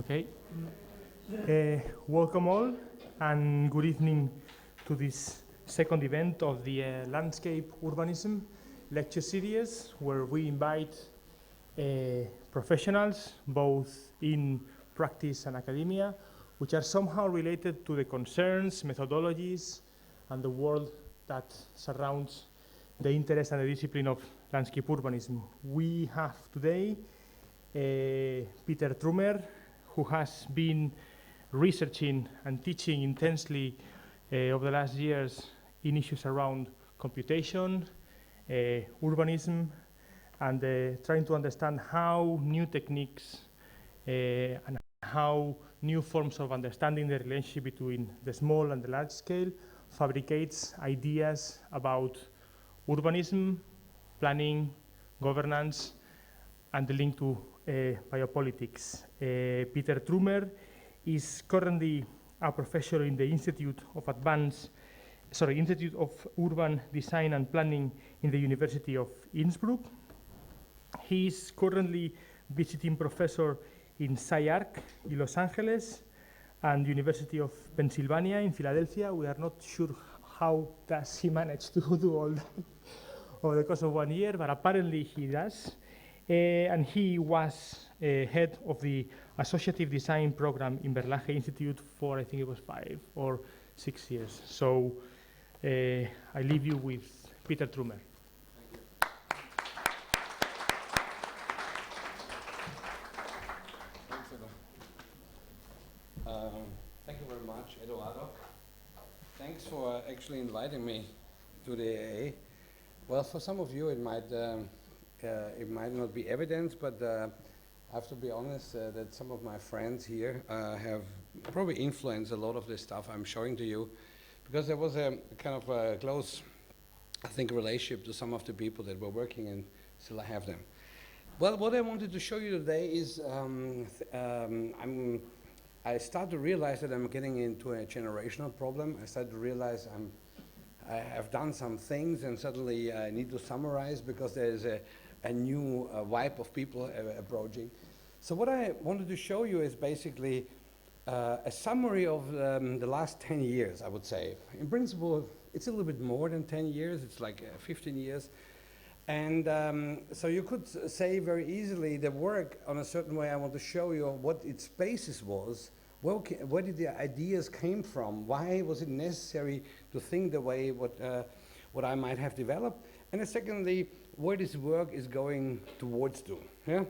Okay. Welcome all, and good evening to this second event of the Landscape Urbanism lecture series, where we invite professionals, both in practice and academia, which are somehow related to the concerns, methodologies, and the world that surrounds the interest and the discipline of landscape urbanism. We have today Peter Trummer, who has been researching and teaching intensely over the last years in issues around computation, urbanism, and trying to understand how new techniques and how new forms of understanding the relationship between the small and the large scale fabricates ideas about urbanism, planning, governance, and the link to biopolitics. Peter Trummer is currently a professor in the Institute of Urban Design and Planning in the University of Innsbruck. He is currently visiting professor in SCI-Arc in Los Angeles and University of Pennsylvania in Philadelphia. We are not sure how does he manage to do all that over the course of 1 year, but apparently he does. And he was head of the Associative Design Program in Berlage Institute for, I think it was 5 or 6 years. So I leave you with Peter Trummer. Thank you very much, Eduardo. Thanks for actually inviting me to the AA. Well, for some of you, it might not be evident, but I have to be honest that some of my friends here have probably influenced a lot of the stuff I'm showing to you, because there was a kind of a close, I think, relationship to some of the people that were working, and still I have them. Well, what I wanted to show you today is I start to realize that I'm getting into a generational problem. I start to realize I have done some things, and suddenly I need to summarize because there is a new vibe of people approaching. So what I wanted to show you is basically a summary of the last 10 years, I would say. In principle, it's a little bit more than 10 years. It's like 15 years. And so you could say very easily the work on a certain way. I want to show you what its basis was. Where did the ideas came from? Why was it necessary to think the way what I might have developed? And then secondly, where this work is going towards to. Yeah?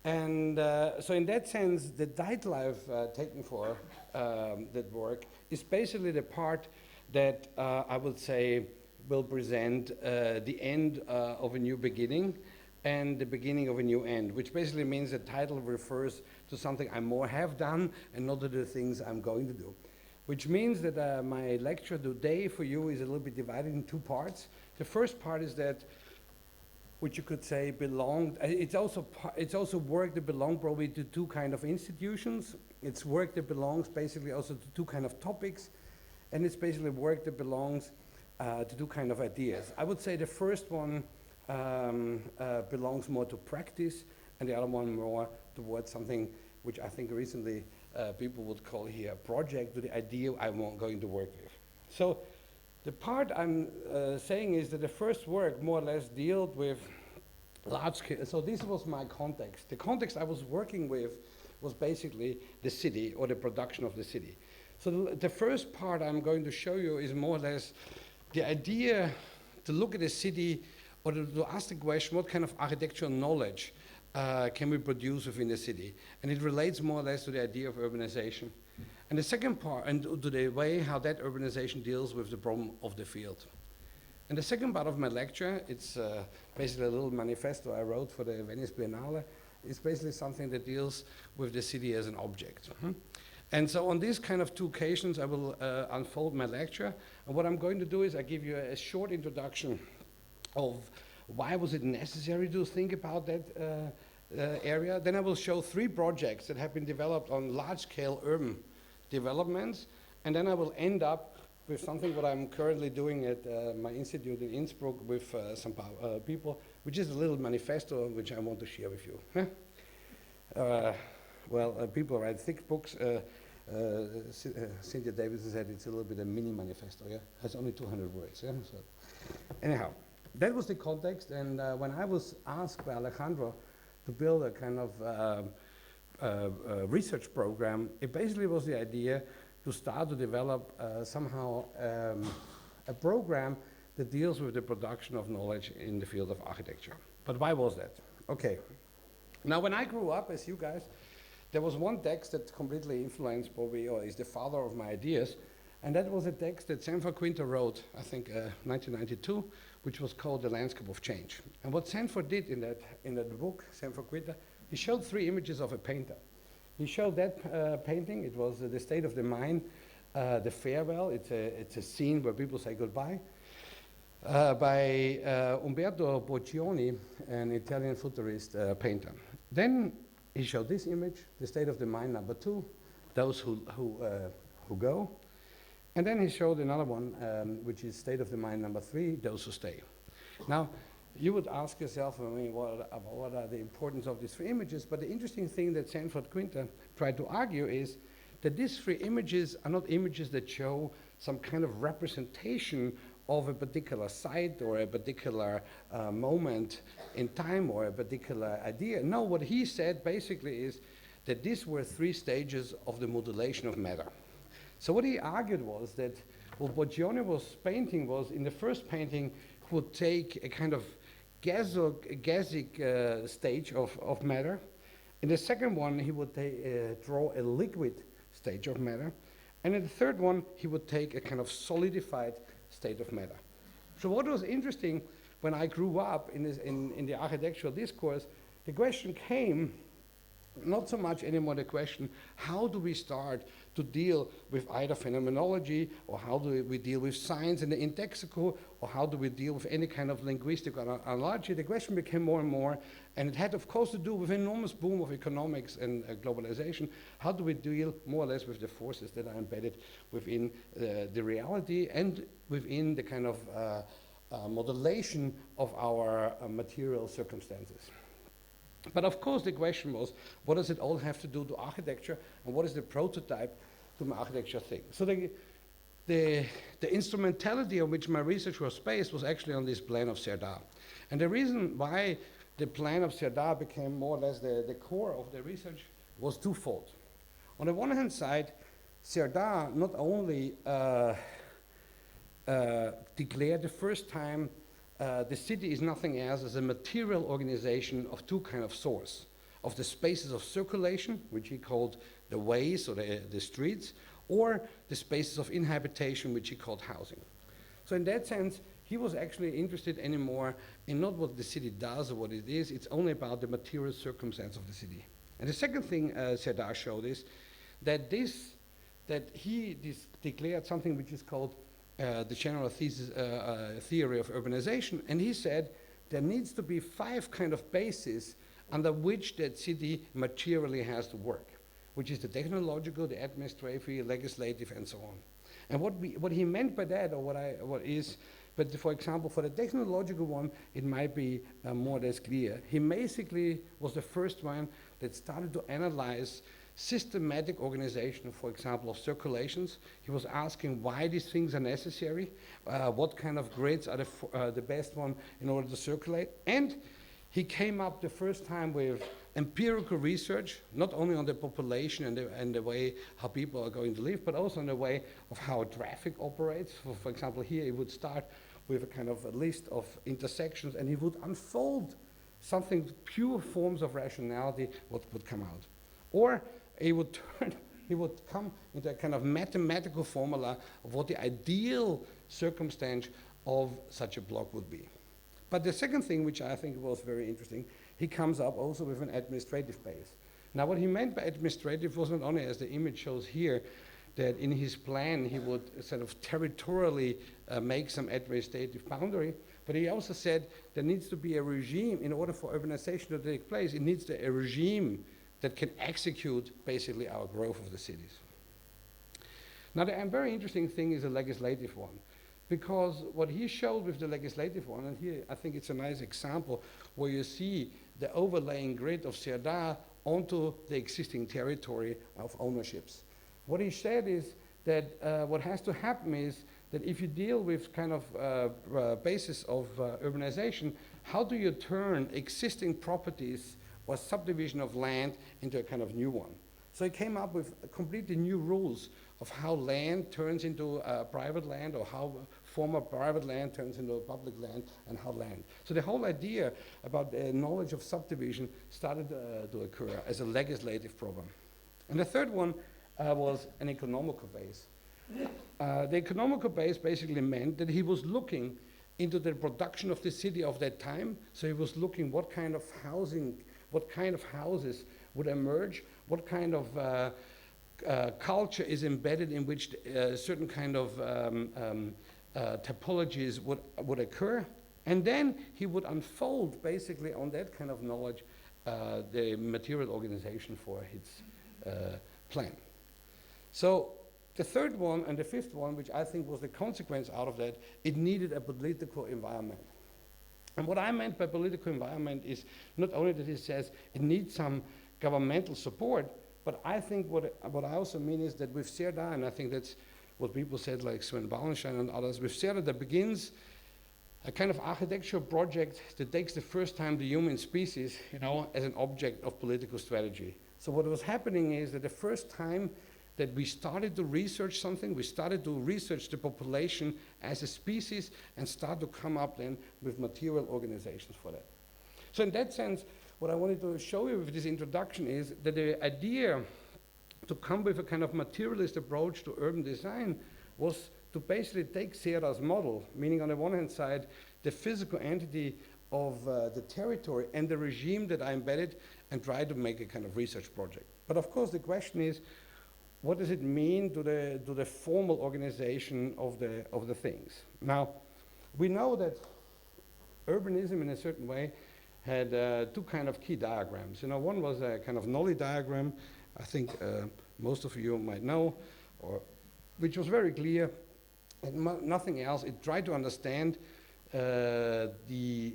And so in that sense, the title I've taken for that work is basically the part that I would say will present the end of a new beginning and the beginning of a new end, which basically means the title refers to something I more have done and not to the things I'm going to do. Which means that my lecture today for you is a little bit divided in two parts. The first part is that, which you could say belonged, it's also work that belongs probably to two kind of institutions. It's work that belongs basically also to two kind of topics, and it's basically work that belongs to two kind of ideas. I would say the first one belongs more to practice, and the other one more towards something which I think recently people would call here a project, to the idea I'm going to work with. So the part I'm saying is that the first work more or less dealt with large scale. So this was my context. The context I was working with was basically the city, or the production of the city. So the first part I'm going to show you is more or less the idea to look at a city, or to ask the question, what kind of architectural knowledge can we produce within the city? And it relates more or less to the idea of urbanization. And the second part, and to the way how that urbanization deals with the problem of the field. And the second part of my lecture, it's basically a little manifesto I wrote for the Venice Biennale. It's basically something that deals with the city as an object. And so on these kind of two occasions, I will unfold my lecture. And what I'm going to do is I give you a short introduction of why was it necessary to think about that area. Then I will show 3 projects that have been developed on large-scale urban developments. And then I will end up with something what I'm currently doing at my institute in Innsbruck with some people, which is a little manifesto which I want to share with you. Well, people write thick books. Cynthia Davidson said it's a little bit a mini manifesto, yeah? Has only 200 words, yeah? So, anyhow, that was the context, and when I was asked by Alejandro to build a kind of research program, it basically was the idea to start to develop somehow a program that deals with the production of knowledge in the field of architecture. But why was that? Okay. Now, when I grew up, as you guys, there was one text that completely influenced probably, or is the father of my ideas, and that was a text that Sanford Quinter wrote, I think 1992, which was called The Landscape of Change. And what Sanford did in that book, Sanford Quinter, he showed 3 images of a painter. He showed that painting, it was The State of the Mind, The Farewell, it's a scene where people say goodbye, by Umberto Boccioni, an Italian futurist painter. Then he showed this image, The State of the Mind #2, those who go. And then he showed another one, which is State of the Mind #3, those who stay. Now, you would ask yourself, I mean, what are the importance of these 3 images? But the interesting thing that Sanford Quinter tried to argue is that these 3 images are not images that show some kind of representation of a particular site or a particular moment in time or a particular idea. No, what he said basically is that these were 3 stages of the modulation of matter. So what he argued was that what Boccioni was painting was, in the first painting, he would take a kind of gasic stage of matter. In the second one, he would draw a liquid stage of matter. And in the third one, he would take a kind of solidified state of matter. So what was interesting when I grew up in the architectural discourse, the question came, not so much anymore the question, how do we start to deal with either phenomenology, or how do we deal with science in the indexical, or how do we deal with any kind of linguistic analogy? The question became more and more, and it had of course to do with an enormous boom of economics and globalization. How do we deal more or less with the forces that are embedded within the reality and within the kind of modulation of our material circumstances? But of course the question was, what does it all have to do to architecture, and what is the prototype to my architecture thing? So the instrumentality on which my research was based was actually on this plan of Serdar. And the reason why the plan of Serdar became more or less the core of the research was twofold. On the one hand side, Serdar not only declared the first time the city is nothing else as a material organization of 2 kind of source, of the spaces of circulation, which he called the ways or the streets, or the spaces of inhabitation, which he called housing. So in that sense, he was actually interested anymore in not what the city does or what it is, it's only about the material circumstance of the city. And the second thing Serdar showed is that he declared something which is called the general theory of urbanization, and he said there needs to be 5 kind of bases under which that city materially has to work, which is the technological, the administrative, legislative, and so on. And what he meant by that, but for example, for the technological one, it might be more or less clear. He basically was the first one that started to analyze systematic organization, for example, of circulations. He was asking why these things are necessary, what kind of grids are the best one in order to circulate. And he came up the first time with empirical research, not only on the population and the way how people are going to live, but also on the way of how traffic operates. For example, here he would start with a kind of a list of intersections, and he would unfold something, pure forms of rationality, what would come out. Or he would come into a kind of mathematical formula of what the ideal circumstance of such a block would be. But the second thing, which I think was very interesting, he comes up also with an administrative base. Now, what he meant by administrative was not only, as the image shows here, that in his plan he would sort of territorially make some administrative boundary, but he also said there needs to be a regime in order for urbanization to take place. It needs a regime that can execute basically our growth of the cities. Now, the very interesting thing is the legislative one, because what he showed with the legislative one, and here I think it's a nice example where you see the overlaying grid of Serdar onto the existing territory of ownerships. What he said is that what has to happen is that if you deal with kind of basis of urbanization, how do you turn existing properties or subdivision of land into a kind of new one? So he came up with completely new rules of how land turns into private land, or how former private land turns into public land, and how land. So the whole idea about knowledge of subdivision started to occur as a legislative problem. And the third one was an economical base. The economical base basically meant that he was looking into the production of the city of that time. So he was looking what kind of housing, what kind of houses would emerge, what kind of culture is embedded in which certain kind of typologies would occur. And then he would unfold basically on that kind of knowledge the material organization for his plan. So the third one and the fifth one, which I think was the consequence out of that, it needed a political environment. And what I meant by political environment is not only that he says it needs some governmental support, but I think what I also mean is that with Serda, and I think that's what people said like Sven Wallenstein and others, with Serda that begins a kind of architectural project that takes the first time the human species, you know, as an object of political strategy. So what was happening is that the first time that we started to research something, we started to research the population as a species and start to come up then with material organizations for that. So in that sense, what I wanted to show you with this introduction is that the idea to come with a kind of materialist approach to urban design was to basically take Serda's model, meaning on the one hand side, the physical entity of the territory and the regime that I embedded, and try to make a kind of research project. But of course the question is, what does it mean to the formal organization of the things? Now, we know that urbanism in a certain way had two kind of key diagrams. You know, one was a kind of Nolly diagram, I think most of you might know, which was very clear, and nothing else. It tried to understand the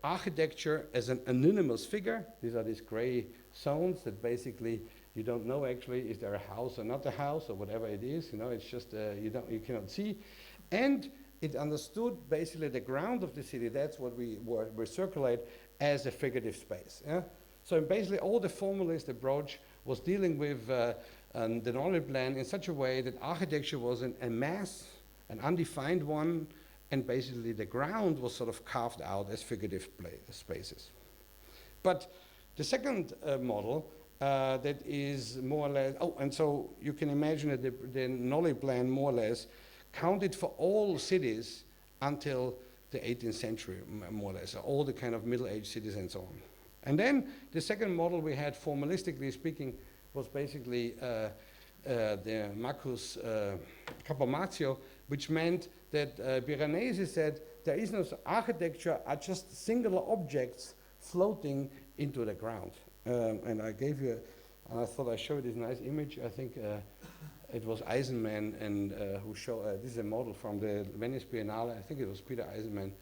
architecture as an anonymous figure. These are these gray zones that basically you don't know actually, is there a house or not a house or whatever it is, you know, it's just, you cannot see. And it understood basically the ground of the city, that's what we circulate as a figurative space. Yeah? So basically all the formalist approach was dealing with the knowledge plan in such a way that architecture was a mass, an undefined one, and basically the ground was sort of carved out as figurative spaces. But the second model, that is more or less, and so you can imagine that the knowledge plan more or less counted for all cities until the 18th century, more or less, so all the kind of middle-aged cities and so on. And then the second model we had, formalistically speaking, was basically the Marcus Capomazio, which meant that Piranesi said there is no architecture, are just singular objects floating into the ground. And I gave you, and I thought I showed this nice image. I think it was Eisenman and who showed, this is a model from the Venice Biennale. I think it was Peter Eisenman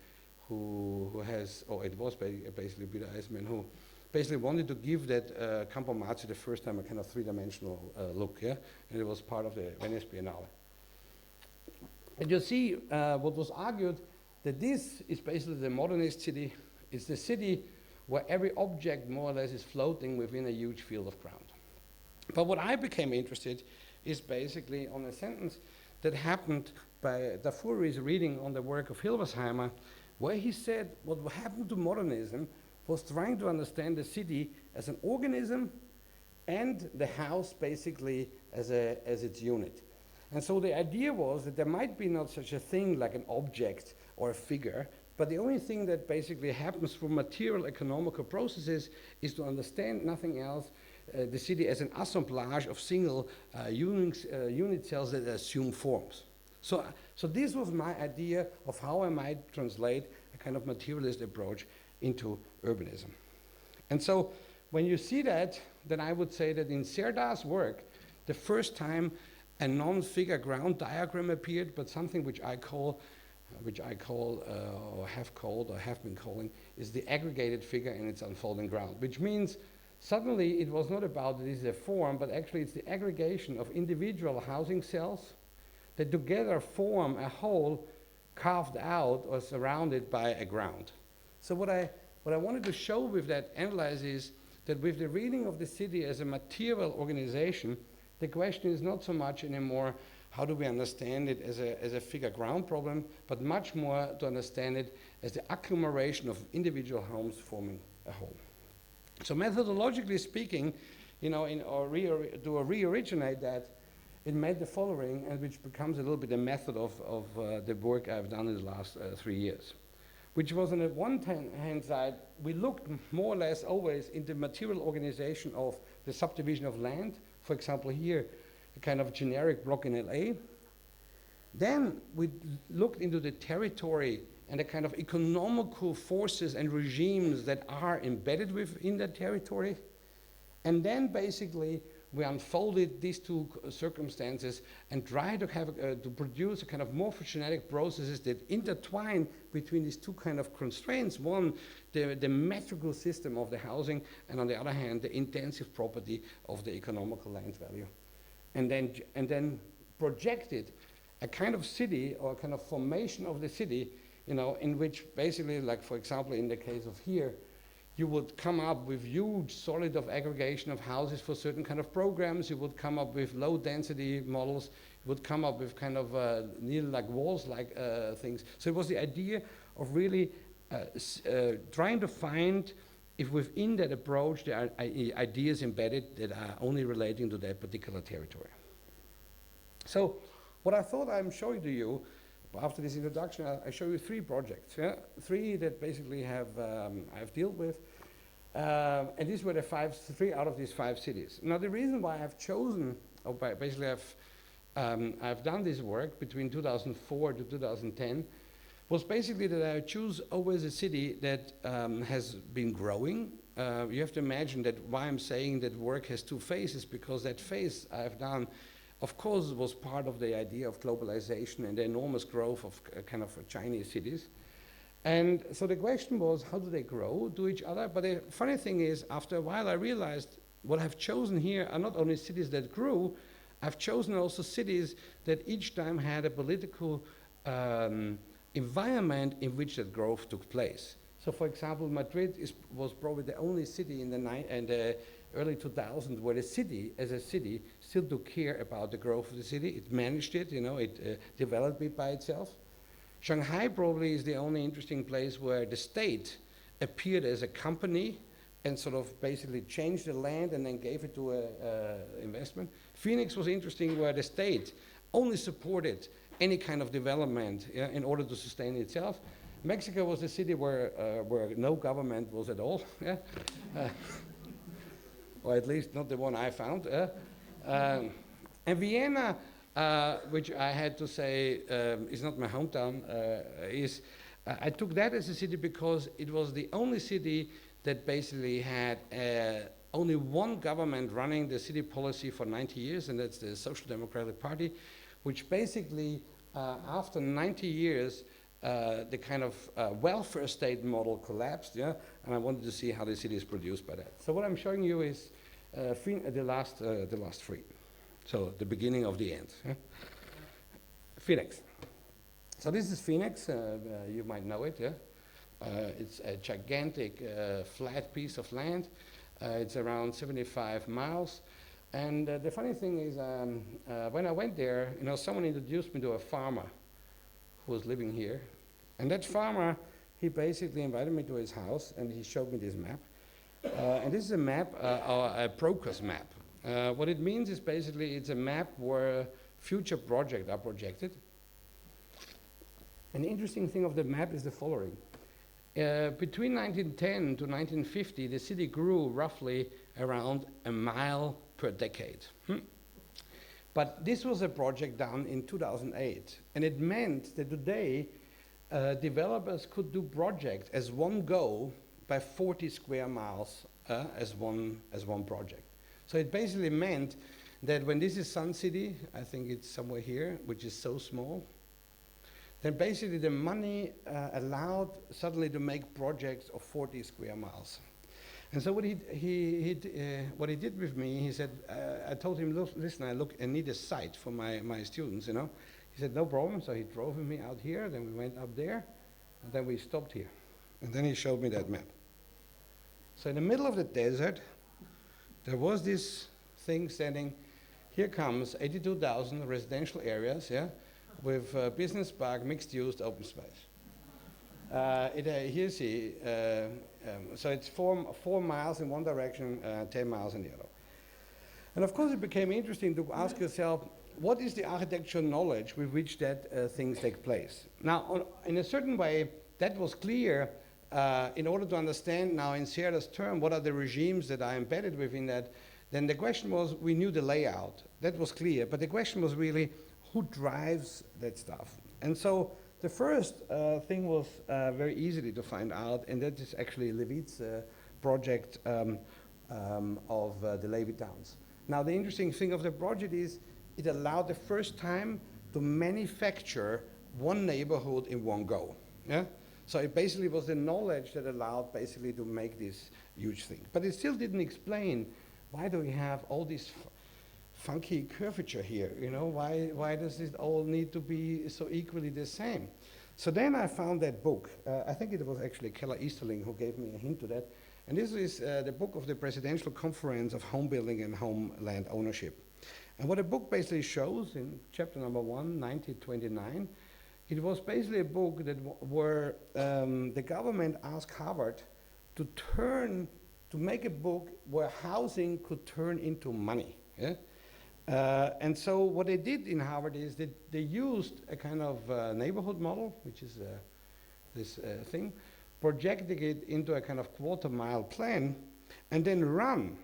who has, or it was basically Peter Eisenman who basically wanted to give that Campomarci the first time a kind of three-dimensional look, yeah? And it was part of the Venice Biennale. And you see what was argued, that this is basically the modernist city. It's the city where every object more or less is floating within a huge field of ground. But what I became interested is basically on a sentence that happened by Darfouri's reading on the work of Hilversheimer, where he said what happened to modernism was trying to understand the city as an organism and the house basically as its unit. And so the idea was that there might be not such a thing like an object or a figure, but the only thing that basically happens through material economical processes is to understand nothing else, the city as an assemblage of single unit cells that assume forms. So this was my idea of how I might translate a kind of materialist approach into urbanism. And so when you see that, then I would say that in Serda's work, the first time a non-figure ground diagram appeared, but something which I call or have been calling, is the aggregated figure in its unfolding ground, which means suddenly it was not about this is a form, but actually it's the aggregation of individual housing cells that together form a whole carved out or surrounded by a ground. So what I wanted to show with that analysis is that with the reading of the city as a material organization, the question is not so much anymore how do we understand it as a figure ground problem, but much more to understand it as the accumulation of individual homes forming a whole. So methodologically speaking, you know, to re-originate that, it made the following, and which becomes a little bit a method of the work I've done in the last 3 years. Which was on the one hand side, we looked more or less always into material organization of the subdivision of land. For example, here, a kind of generic block in LA. Then we looked into the territory and the kind of economical forces and regimes that are embedded within that territory. And then basically, we unfolded these two circumstances and tried to have to produce a kind of morphogenetic processes that intertwine between these two kind of constraints. One, the metrical system of the housing, and on the other hand, the intensive property of the economical land value. And then projected a kind of city or a kind of formation of the city, you know, in which basically, like for example, in the case of here, you would come up with huge solid of aggregation of houses for certain kind of programs. You would come up with low density models. You would come up with kind of nearly like walls-like things. So it was the idea of really trying to find if within that approach there are ideas embedded that are only relating to that particular territory. So what I thought I'm showing to you after this introduction, I show you 3 projects, yeah? 3 that basically I've dealt with, and these were the 3 out of these 5 cities. Now the reason why I've chosen, or basically I've done this work between 2004 to 2010, was basically that I choose always a city that has been growing. You have to imagine that why I'm saying that work has 2 phases, because that phase I've done, of course, was part of the idea of globalization and the enormous growth of kind of Chinese cities. And so the question was, how do they grow to each other? But the funny thing is, after a while, I realized what I've chosen here are not only cities that grew, I've chosen also cities that each time had a political environment in which that growth took place. So for example, Madrid was probably the only city in the early 2000s where the city, as a city, still took care about the growth of the city. It managed it, you know, it developed it by itself. Shanghai probably is the only interesting place where the state appeared as a company and sort of basically changed the land and then gave it to investment. Phoenix was interesting where the state only supported any kind of development, yeah, in order to sustain itself. Mexico was a city where no government was at all, yeah? Or at least not the one I found. And Vienna, which I had to say is not my hometown, I took that as a city because it was the only city that basically had only one government running the city policy for 90 years, and that's the Social Democratic Party, which basically, after 90 years, the kind of welfare state model collapsed, yeah, and I wanted to see how the city is produced by that. So what I'm showing you is the last 3. So the beginning of the end. Yeah? Phoenix. So this is Phoenix. You might know it. Yeah, it's a gigantic flat piece of land. It's around 75 miles. And the funny thing is, when I went there, you know, someone introduced me to a farmer who was living here. And that farmer, he basically invited me to his house and he showed me this map. And this is a map, a broker's map. What it means is basically it's a map where future projects are projected. An interesting thing of the map is the following. Between 1910 to 1950, the city grew roughly around a mile per decade. But this was a project done in 2008, and it meant that today developers could do projects as one go by 40 square miles as one project. So it basically meant that when this is Sun City, I think it's somewhere here, which is so small, then basically the money allowed suddenly to make projects of 40 square miles. And so what he did with me, he said, I told him, look, listen, I need a site for my students, you know. He said, no problem. So he drove me out here, then we went up there, and then we stopped here. And then he showed me that map. So in the middle of the desert, there was this thing standing, here comes 82,000 residential areas, yeah, with business park, mixed use, open space. Here you see, so it's 4 miles in one direction, 10 miles in the other. And of course it became interesting to ask yourself, what is the architectural knowledge with which that things take place? Now, in a certain way, that was clear in order to understand now in Sierra's term, what are the regimes that are embedded within that. Then the question was, we knew the layout, that was clear, but the question was really, who drives that stuff? And so the first thing was very easily to find out, and that is actually Levitt's project of the Levy towns. Now the interesting thing of the project is it allowed the first time to manufacture one neighborhood in one go. Yeah? So it basically was the knowledge that allowed basically to make this huge thing. But it still didn't explain why do we have all this funky curvature here, you know? Why does it all need to be so equally the same? So then I found that book. I think it was actually Keller Easterling who gave me a hint to that. And this is the book of the Presidential Conference of Home Building and Homeland Ownership. And what the book basically shows in chapter number 1, 1929, it was basically a book that where the government asked Harvard to make a book where housing could turn into money. Yeah? And so what they did in Harvard is that they used a kind of neighborhood model, which is this thing, projecting it into a kind of quarter-mile plan, and then run,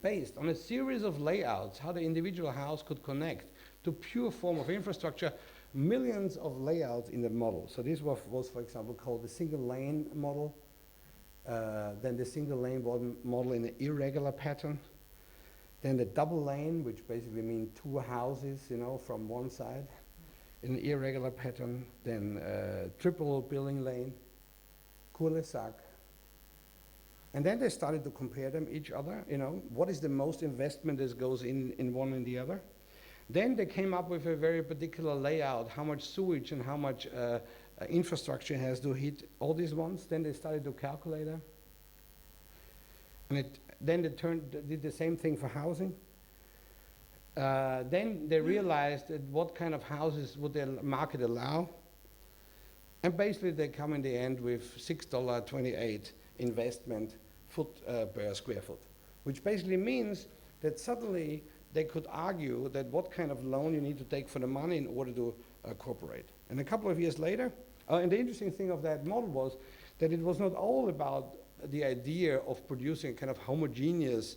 based on a series of layouts, how the individual house could connect to pure form of infrastructure, millions of layouts in the model. So this was for example, called the single lane model, then the single lane model in an irregular pattern, then the double lane, which basically means 2 houses, you know, from one side in an irregular pattern, then triple building lane, cul-de-sac. And then they started to compare them each other, you know, what is the most investment that goes in one and the other. Then they came up with a very particular layout, how much sewage and how much infrastructure has to hit all these ones. Then they started to calculate them. And then they did the same thing for housing. Then they realized that what kind of houses would the market allow. And basically they come in the end with $6.28 investment per square foot, which basically means that suddenly they could argue that what kind of loan you need to take for the money in order to cooperate. And a couple of years later, and the interesting thing of that model was that it was not all about the idea of producing a kind of homogeneous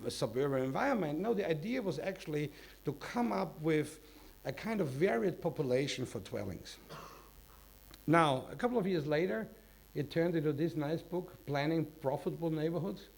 suburban environment. No, the idea was actually to come up with a kind of varied population for dwellings. Now, a couple of years later, it turned into this nice book, Planning Profitable Neighborhoods.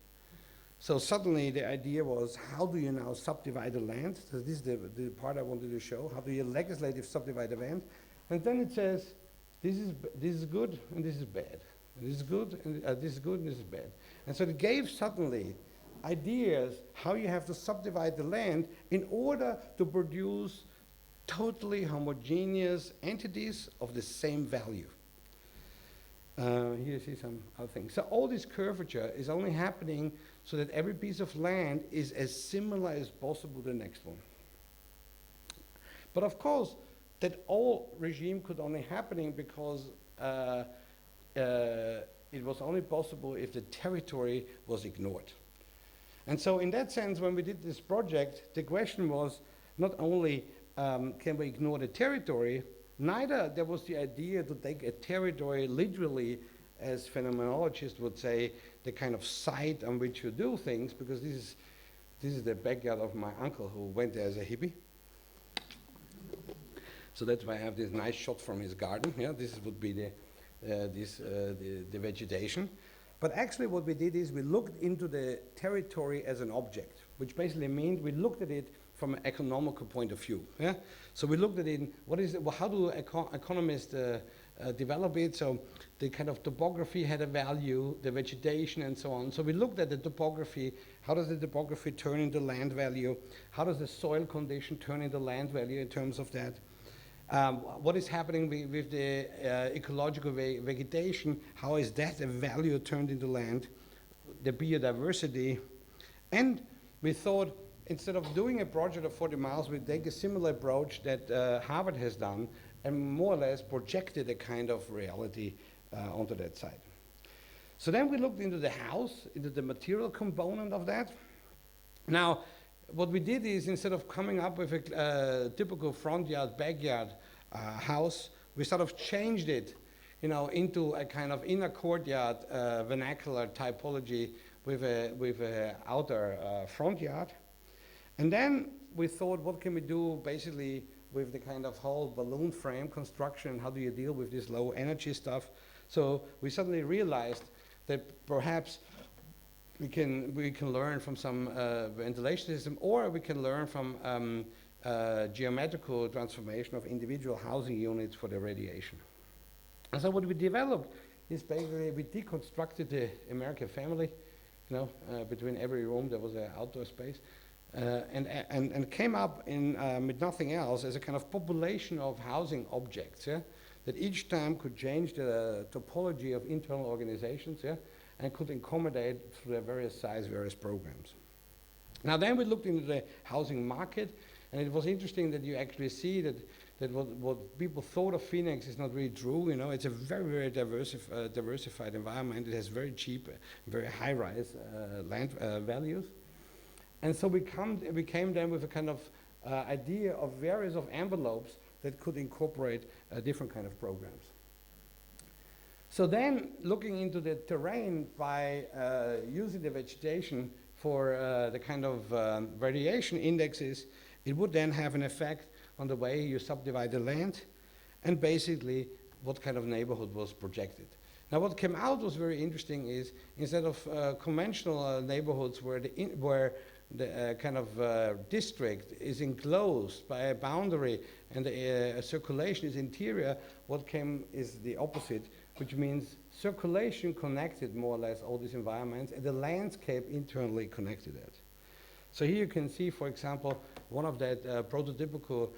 So suddenly the idea was, how do you now subdivide the land? So this is the part I wanted to show. How do you legislative subdivide the land? And then it says, this is good and this is bad. And this is good and this is good and this is bad. And so it gave suddenly ideas how you have to subdivide the land in order to produce totally homogeneous entities of the same value. Here you see some other things. So all this curvature is only happening so that every piece of land is as similar as possible to the next one. But of course, that all regime could only happening because it was only possible if the territory was ignored. And so in that sense, when we did this project, the question was not only can we ignore the territory, neither there was the idea to take a territory literally, as phenomenologists would say, the kind of site on which you do things, because this is the backyard of my uncle who went there as a hippie. So that's why I have this nice shot from his garden. Yeah, this would be the vegetation. But actually what we did is we looked into the territory as an object, which basically means we looked at it from an economical point of view. Yeah? So we looked at it, how do economists develop it. So the kind of topography had a value, the vegetation and so on. So we looked at the topography. How does the topography turn into land value? How does the soil condition turn into land value in terms of that? What is happening with the ecological vegetation? How is that a value turned into land? The biodiversity. And we thought, instead of doing a project of 40 miles, we take a similar approach that Harvard has done and more or less projected a kind of reality onto that side. So then we looked into the house, into the material component of that. Now, what we did is, instead of coming up with a typical front yard, backyard house, we sort of changed it, into a kind of inner courtyard vernacular typology with a outer front yard. And then we thought, what can we do basically with the kind of whole balloon frame construction? How do you deal with this low energy stuff? So we suddenly realized that perhaps we can learn from some ventilation system, or we can learn from geometrical transformation of individual housing units for the radiation. And so what we developed is basically we deconstructed the American family. Between every room there was an outdoor space, and came up with nothing else as a kind of population of housing objects, that each time could change the topology of internal organizations, and could accommodate through their various size, various programs. Now then we looked into the housing market, and it was interesting that you actually see that what people thought of Phoenix is not really true. It's a very, very diversified environment. It has very cheap, very high-rise land values. And so we came then with a kind of idea of various of envelopes that could incorporate different kind of programs. So then, looking into the terrain by using the vegetation for the kind of radiation indexes, it would then have an effect on the way you subdivide the land, and basically what kind of neighborhood was projected. Now what came out was very interesting is, instead of conventional neighborhoods where the kind of district is enclosed by a boundary and the circulation is interior, what came is the opposite, which means circulation connected more or less all these environments, and the landscape internally connected it. So here you can see, for example, one of that prototypical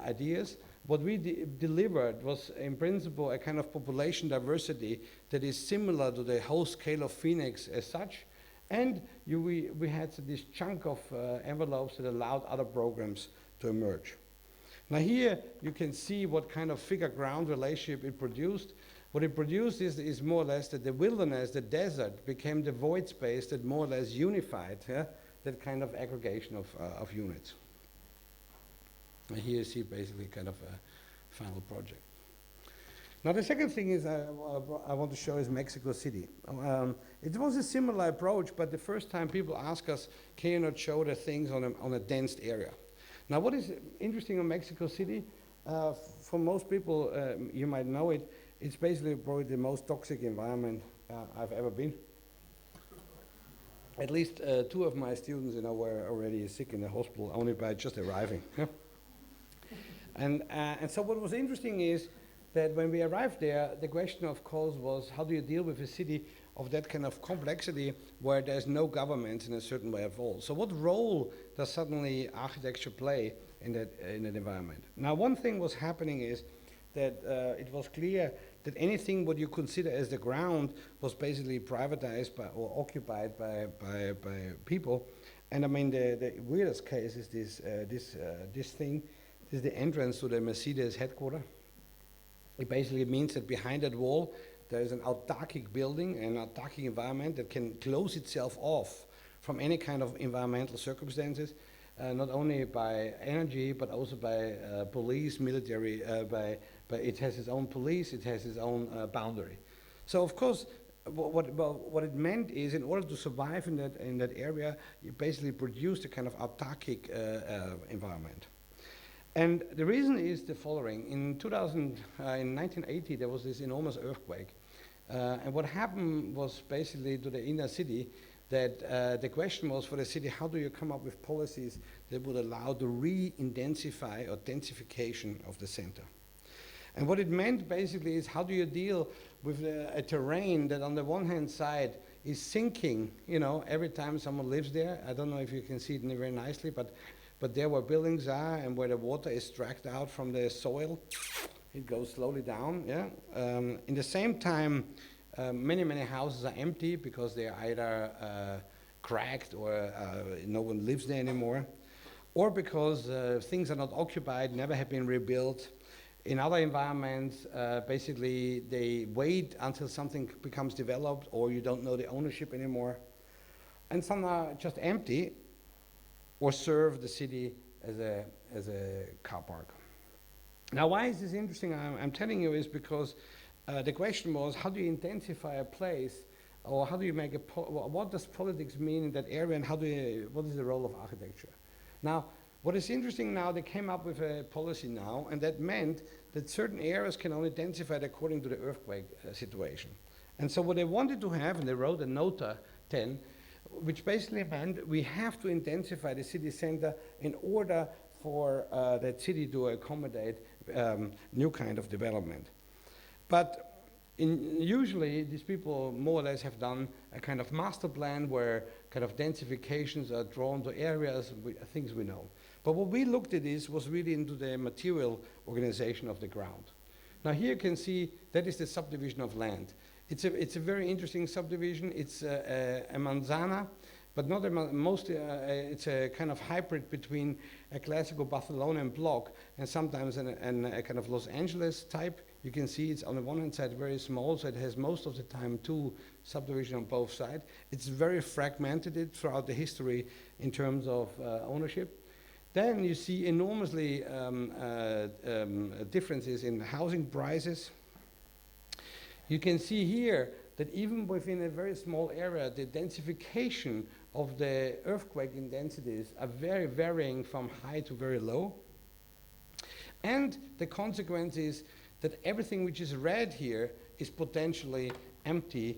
ideas. What we delivered was, in principle, a kind of population diversity that is similar to the whole scale of Phoenix as such, and we had this chunk of envelopes that allowed other programs to emerge. Now here you can see what kind of figure-ground relationship it produced. What it produced is more or less that the wilderness, the desert, became the void space that more or less unified that kind of aggregation of units. And here you see basically kind of a final project. Now the second thing is I want to show is Mexico City. It was a similar approach, but the first time people ask us, can you not show the things on a dense area? Now what is interesting in Mexico City, for most people, you might know it, it's basically probably the most toxic environment I've ever been. At least 2 of my students, were already sick in the hospital only by just arriving. And so what was interesting is that when we arrived there, the question, of course, was how do you deal with a city of that kind of complexity where there's no government in a certain way at all? So what role does suddenly architecture play in that environment? Now, one thing was happening is that it was clear that anything what you consider as the ground was basically privatized or occupied by people. And I mean, the weirdest case is this thing. This is the entrance to the Mercedes headquarters. It basically means that behind that wall, there is an autarkic building, an autarkic environment that can close itself off from any kind of environmental circumstances, not only by energy, but also by police, military, it has its own police, it has its own boundary. So of course, what it meant is, in order to survive in that area, you basically produced a kind of autarkic environment. And the reason is the following. In 1980, there was this enormous earthquake. And what happened was basically to the inner city that the question was for the city, how do you come up with policies that would allow the re-intensify or densification of the center? And what it meant basically is how do you deal with a terrain that on the one hand side is sinking, you know, every time someone lives there. I don't know if you can see it very nicely, but there where buildings are and where the water is dragged out from the soil, it goes slowly down, yeah. In the same time, many houses are empty because they are either cracked or no one lives there anymore, or because things are not occupied, never have been rebuilt. In other environments, basically they wait until something becomes developed or you don't know the ownership anymore. And some are just empty or serve the city as a car park. Now, why is this interesting? I'm telling you is because the question was, how do you intensify a place, or how do you make what does politics mean in that area, and what is the role of architecture? Now, what is interesting now, they came up with a policy now, and that meant that certain areas can only intensified according to the earthquake situation. And so what they wanted to have, and they wrote a Nota 10, which basically meant we have to intensify the city center in order for that city to accommodate new kind of development. But usually these people more or less have done a kind of master plan where kind of densifications are drawn to areas, things we know. But what we looked at was really into the material organization of the ground. Now here you can see that is the subdivision of land. It's a very interesting subdivision. It's a manzana, but not mostly it's a kind of hybrid between a classical Barcelona block and sometimes a kind of Los Angeles type. You can see it's on the one hand side very small, so it has most of the time two subdivisions on both sides. It's very fragmented throughout the history in terms of ownership. Then you see enormously differences in housing prices. You can see here that even within a very small area, the densification of the earthquake intensities are very varying from high to very low. And the consequence is that everything which is red here is potentially empty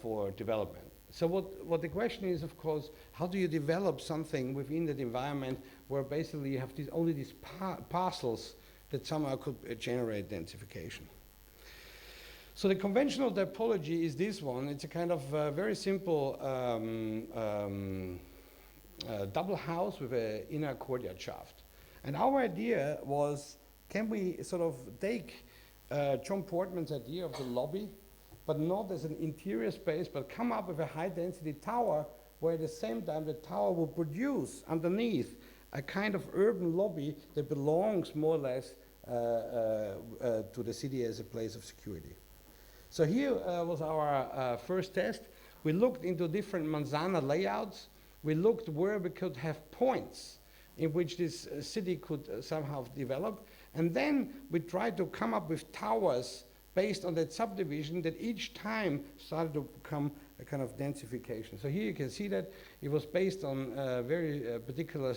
for development. So what the question is, of course, how do you develop something within that environment where basically you have only these parcels that somehow could generate densification? So the conventional typology is this one. It's a kind of very simple double house with an inner courtyard shaft. And our idea was, can we sort of take John Portman's idea of the lobby, but not as an interior space, but come up with a high density tower where at the same time the tower will produce underneath a kind of urban lobby that belongs more or less to the city as a place of security. So here was our first test. We looked into different manzana layouts. We looked where we could have points in which this city could somehow develop. And then we tried to come up with towers based on that subdivision that each time started to become a kind of densification. So here you can see that it was based on very particular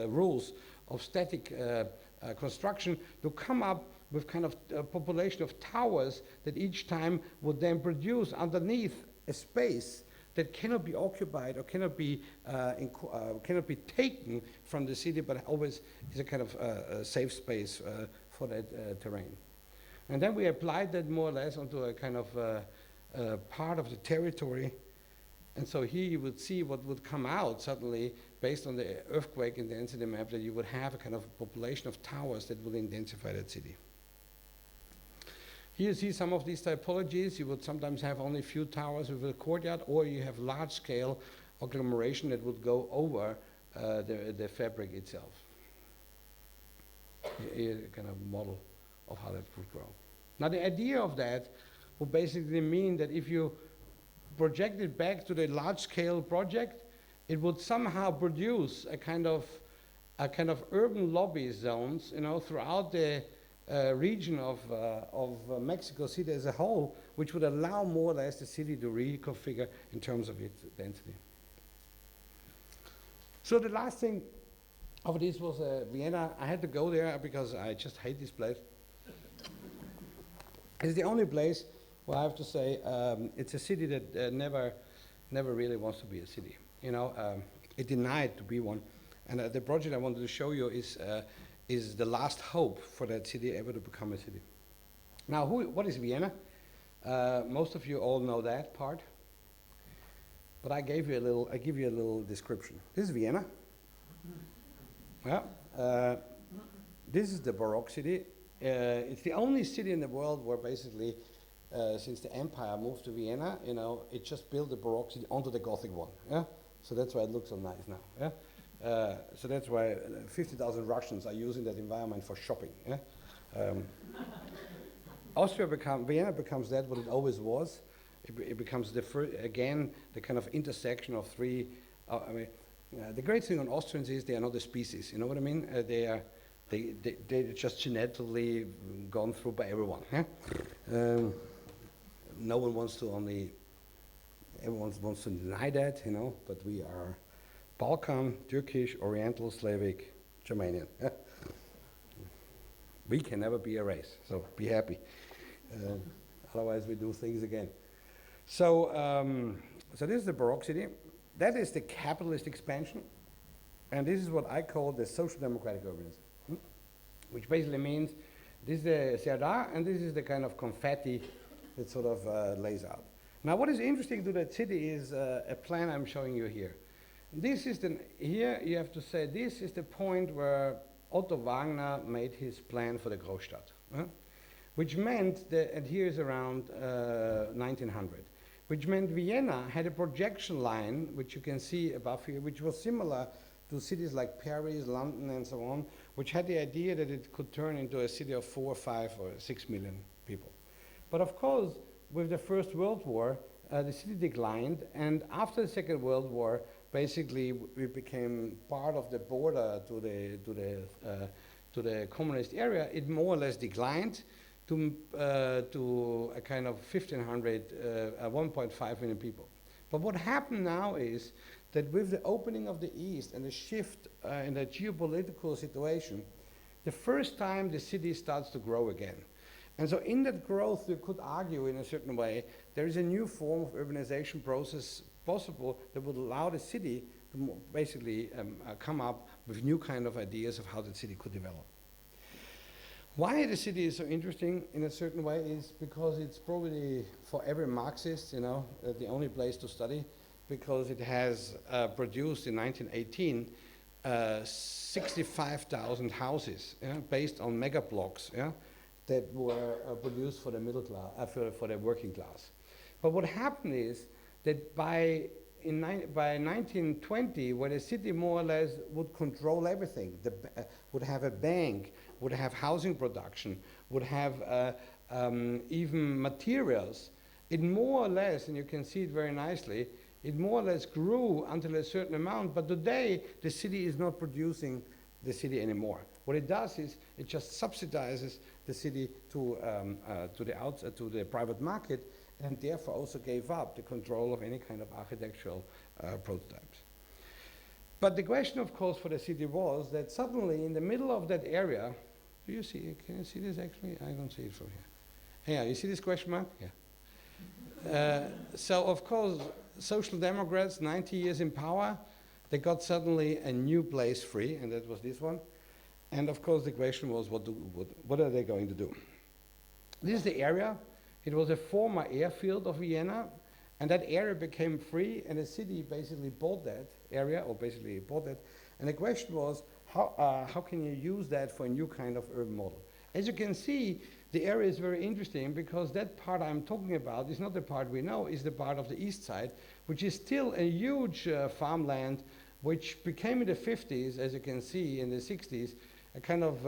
rules of static construction to come up with kind of a population of towers that each time would then produce underneath a space that cannot be occupied or cannot be taken from the city, but always is a kind of a safe space for that terrain. And then we applied that more or less onto a kind of part of the territory. And so here you would see what would come out suddenly based on the earthquake intensity map, that you would have a kind of population of towers that would intensify that city. Here you see some of these typologies. You would sometimes have only a few towers with a courtyard, or you have large-scale agglomeration that would go over the fabric itself. Here's a kind of model of how that would grow. Now the idea of that would basically mean that if you project it back to the large-scale project, it would somehow produce a kind of urban lobby zones, you know, throughout the region of Mexico City as a whole, which would allow more or less the city to reconfigure in terms of its density. So the last thing of this was Vienna. I had to go there because I just hate this place. It's the only place where I have to say it's a city that never really wants to be a city. You know, it denied to be one. And the project I wanted to show you is is the last hope for that city ever to become a city. Now, what is Vienna? Most of you all know that part, but I give you a little description. This is Vienna. Yeah. This is the Baroque city. It's the only city in the world where basically, since the empire moved to Vienna, it just built the Baroque city onto the Gothic one. Yeah. So that's why it looks so nice now. Yeah. So that's why 50,000 Russians are using that environment for shopping. Yeah. Vienna becomes that what it always was. It becomes the kind of intersection of three. The great thing on Austrians is they are not a species. You know what I mean? They're just genetically gone through by everyone. Yeah? No one wants to everyone wants to deny that, but we are Balkan, Turkish, Oriental, Slavic, Germanian. Yeah? We can never be a race, so be happy. Otherwise we do things again. So this is the Baroque city. That is the capitalist expansion. And this is what I call the social democratic urbanism, which basically means this is the Serdar, and this is the kind of confetti that sort of lays out. Now, what is interesting to that city is a plan I'm showing you here. This is here you have to say this is the point where Otto Wagner made his plan for the Großstadt, which meant that, and here is around 1900, which meant Vienna had a projection line, which you can see above here, which was similar to cities like Paris, London, and so on, which had the idea that it could turn into a city of 4, 5, or 6 million people. But of course, with the First World War, the city declined, and after the Second World War, basically we became part of the border to the communist area. It more or less declined to a kind of 1.5 million people. But what happened now is that with the opening of the East and the shift in the geopolitical situation, the first time the city starts to grow again. And so in that growth, you could argue in a certain way, there is a new form of urbanization process possible that would allow the city to basically come up with new kind of ideas of how the city could develop. Why the city is so interesting in a certain way is because it's probably, for every Marxist, the only place to study, because it has produced in 1918 65,000 houses based on mega blocks that were produced for the middle class, for the working class. But what happened is that by 1920, when the city more or less would control everything, would have a bank, would have housing production, would have even materials, it more or less, and you can see it very nicely, it more or less grew until a certain amount, but today the city is not producing the city anymore. What it does is it just subsidizes the city to the private market, and therefore also gave up the control of any kind of architectural prototypes. But the question, of course, for the city was that suddenly in the middle of that area, can you see this actually? I don't see it from here. Yeah, you see this question mark? Yeah. So of course, Social Democrats, 90 years in power, they got suddenly a new place free, and that was this one. And of course the question was, what are they going to do? This is the area. It was a former airfield of Vienna, and that area became free, and the city basically bought that area, and the question was, how can you use that for a new kind of urban model? As you can see, the area is very interesting because that part I'm talking about is not the part we know, it's the part of the east side, which is still a huge farmland, which became in the 50s, as you can see, in the 60s, a kind of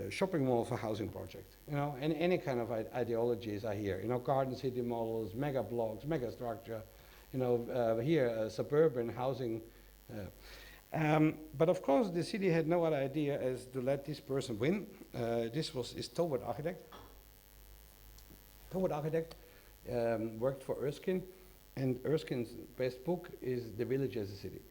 shopping mall for housing project. And any kind of ideologies are here. Garden city models, mega blocks, mega structure. Here suburban housing. But of course, the city had no other idea as to let this person win. This is Toward Architect. Toward Architect worked for Erskine, and Erskine's best book is The Village as a City.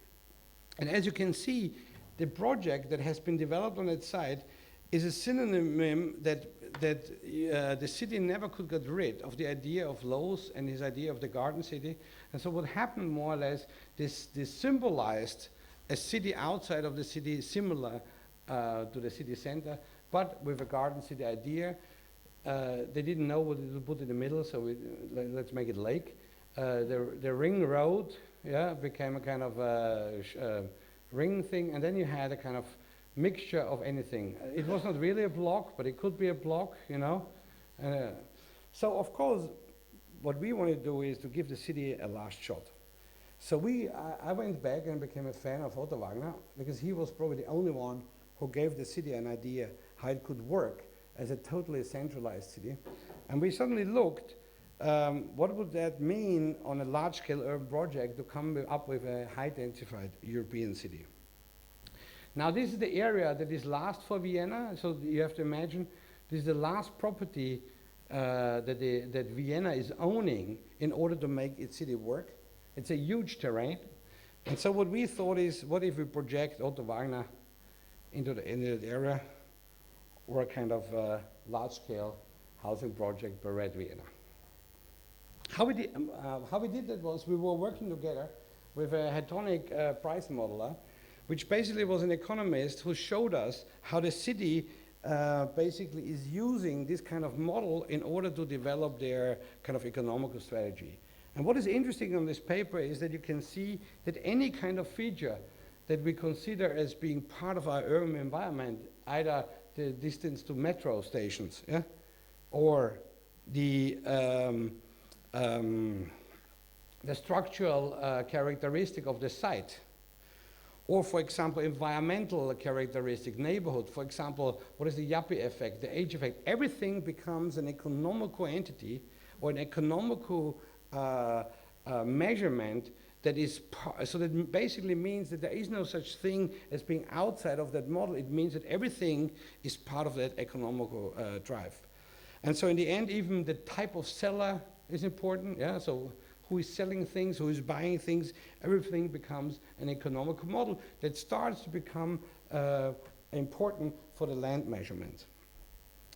And as you can see, the project that has been developed on that site is a synonym that the city never could get rid of the idea of Lowe's and his idea of the garden city. And so what happened more or less, this symbolized a city outside of the city similar to the city center, but with a garden city idea. They didn't know what to put in the middle, so let's make it lake. The ring road, yeah, became a kind of ring thing, and then you had a kind of mixture of anything. It was not really a block, but it could be a block, you know. So of course, what we want to do is to give the city a last shot. So I went back and became a fan of Otto Wagner, because he was probably the only one who gave the city an idea how it could work as a totally centralized city. And we suddenly looked, what would that mean on a large-scale urban project to come up with a high-densified European city? Now, this is the area that is last for Vienna, so you have to imagine this is the last property that Vienna is owning in order to make its city work. It's a huge terrain. And so what we thought is, what if we project Otto Wagner into the area, or a kind of large-scale housing project by Red Vienna. How we did that was we were working together with a hedonic price modeler, which basically was an economist who showed us how the city basically is using this kind of model in order to develop their kind of economical strategy. And what is interesting on this paper is that you can see that any kind of feature that we consider as being part of our urban environment, either the distance to metro stations, yeah, or the structural characteristic of the site, or for example, environmental characteristic, neighborhood, for example, what is the yuppie effect, the age effect, everything becomes an economical entity or an economical measurement that is, so that basically means that there is no such thing as being outside of that model. It means that everything is part of that economical drive. And so in the end, even the type of seller is important, yeah? So who is selling things, who is buying things, everything becomes an economical model that starts to become important for the land measurement.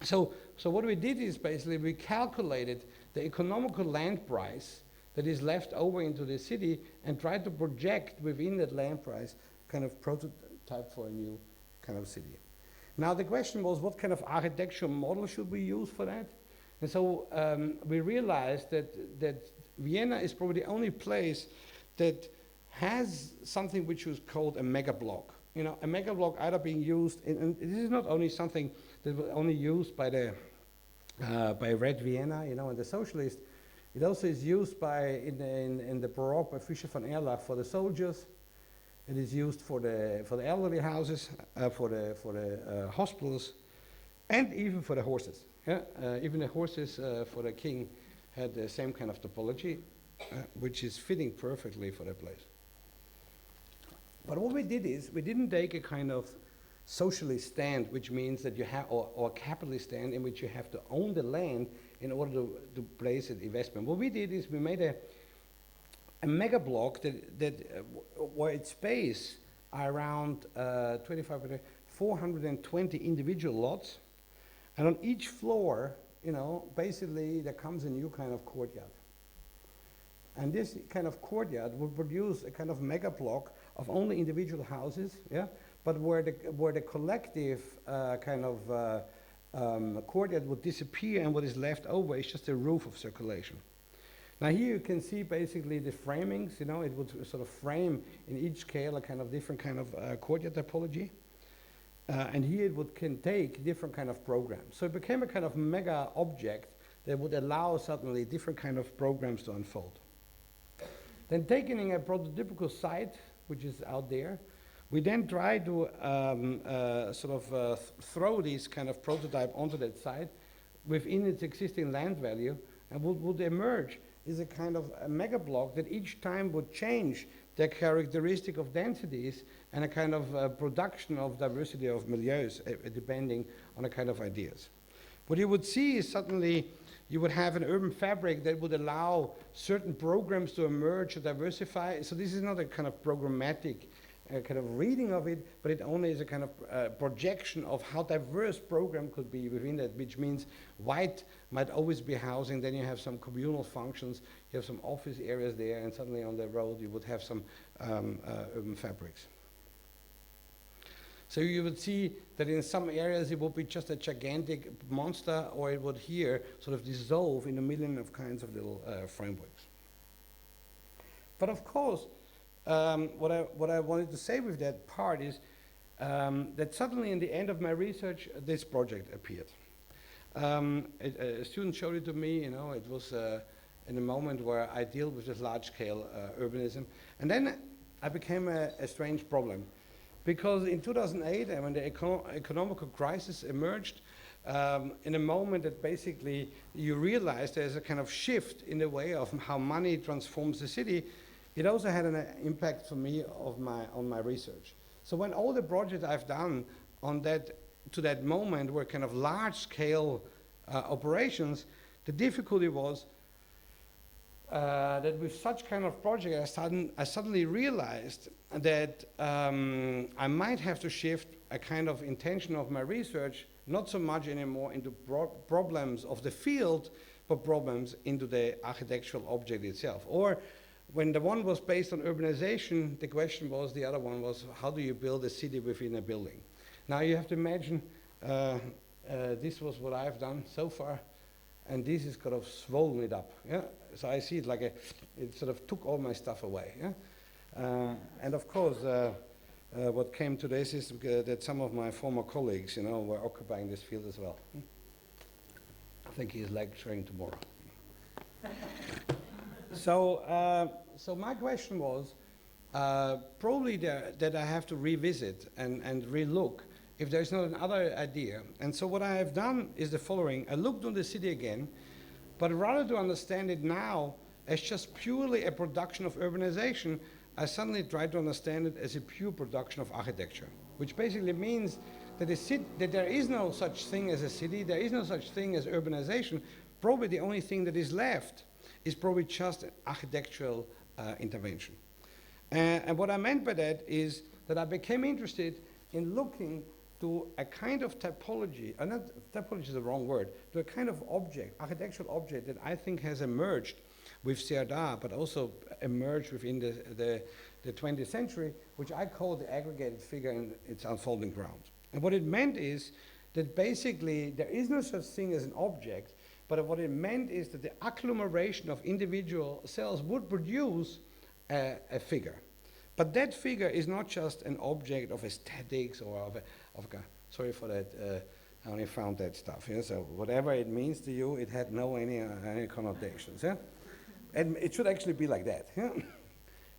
So what we did is basically we calculated the economical land price that is left over into the city and try to project within that land price kind of prototype for a new kind of city. Now the question was, what kind of architectural model should we use for that? And so we realized that Vienna is probably the only place that has something which was called a mega block. You know, a mega block either being used, and this is not only something that was only used by the by Red Vienna, you know, and the socialists. It also is used in the Baroque by Fischer von Erlach for the soldiers. It is used for the elderly houses, for the hospitals, and even for the horses. Yeah? Even the horses for the king had the same kind of topology, which is fitting perfectly for that place. But what we did is we didn't take a kind of socialist stand, which means that you have, or a capitalist stand in which you have to own the land in order to place an investment. What we did is we made a mega block where its space are around 420 individual lots, and on each floor, you know, basically there comes a new kind of courtyard. And this kind of courtyard will produce a kind of mega block of only individual houses, yeah, but where the collective kind of courtyard would disappear, and what is left over is just a roof of circulation. Now here you can see basically the framings, you know, it would sort of frame in each scale a kind of different kind of courtyard topology. And here it can take different kind of programs. So it became a kind of mega object that would allow suddenly different kind of programs to unfold. Then taking a prototypical site, which is out there, we then try to throw this kind of prototype onto that site within its existing land value, and what would emerge is a kind of a mega block that each time would change the characteristic of densities and a kind of production of diversity of milieus, depending on a kind of ideas. What you would see is suddenly you would have an urban fabric that would allow certain programs to emerge or diversify. So this is not a kind of programmatic kind of reading of it, but it only is a kind of projection of how diverse program could be within that, which means white might always be housing, then you have some communal functions, you have some office areas there, and suddenly on the road you would have some urban fabrics. So you would see that in some areas it would be just a gigantic monster, or it would here sort of dissolve in a million of kinds of little frameworks. But of course, what I wanted to say with that part is that suddenly in the end of my research, this project appeared. A student showed it to me, you know, it was in a moment where I deal with this large-scale urbanism. And then I became a strange problem. Because in 2008, when the economical crisis emerged, in a moment that basically you realize there's a kind of shift in the way of how money transforms the city, it also had an impact for me on my research. So when all the projects I've done to that moment were kind of large-scale operations, the difficulty was that with such kind of project, I suddenly realized that I might have to shift a kind of intention of my research, not so much anymore into problems of the field, but problems into the architectural object itself. Or when the one was based on urbanization, the question was, the other one was, how do you build a city within a building? Now you have to imagine, this was what I've done so far, and this is kind of swollen it up. Yeah? So I see it like it sort of took all my stuff away. Yeah? And of course, what came to this is that some of my former colleagues, you know, were occupying this field as well. I think he's lecturing tomorrow. So my question was probably that I have to revisit and relook if there's not another idea. And so what I have done is the following. I looked on the city again, but rather to understand it now as just purely a production of urbanization, I suddenly tried to understand it as a pure production of architecture, which basically means that, that there is no such thing as a city, there is no such thing as urbanization. Probably the only thing that is left is probably just an architectural intervention. And what I meant by that is that I became interested in looking to a kind of typology, not typology is the wrong word, to a kind of object, architectural object that I think has emerged with Cerda, but also emerged within the 20th century, which I call the aggregated figure in its unfolding ground. And what it meant is that basically there is no such thing as an object, but what it meant is that the agglomeration of individual cells would produce a figure. But that figure is not just an object of aesthetics or sorry for that, I only found that stuff. Yeah? So whatever it means to you, it had no any connotations. Yeah? And it should actually be like that. Yeah?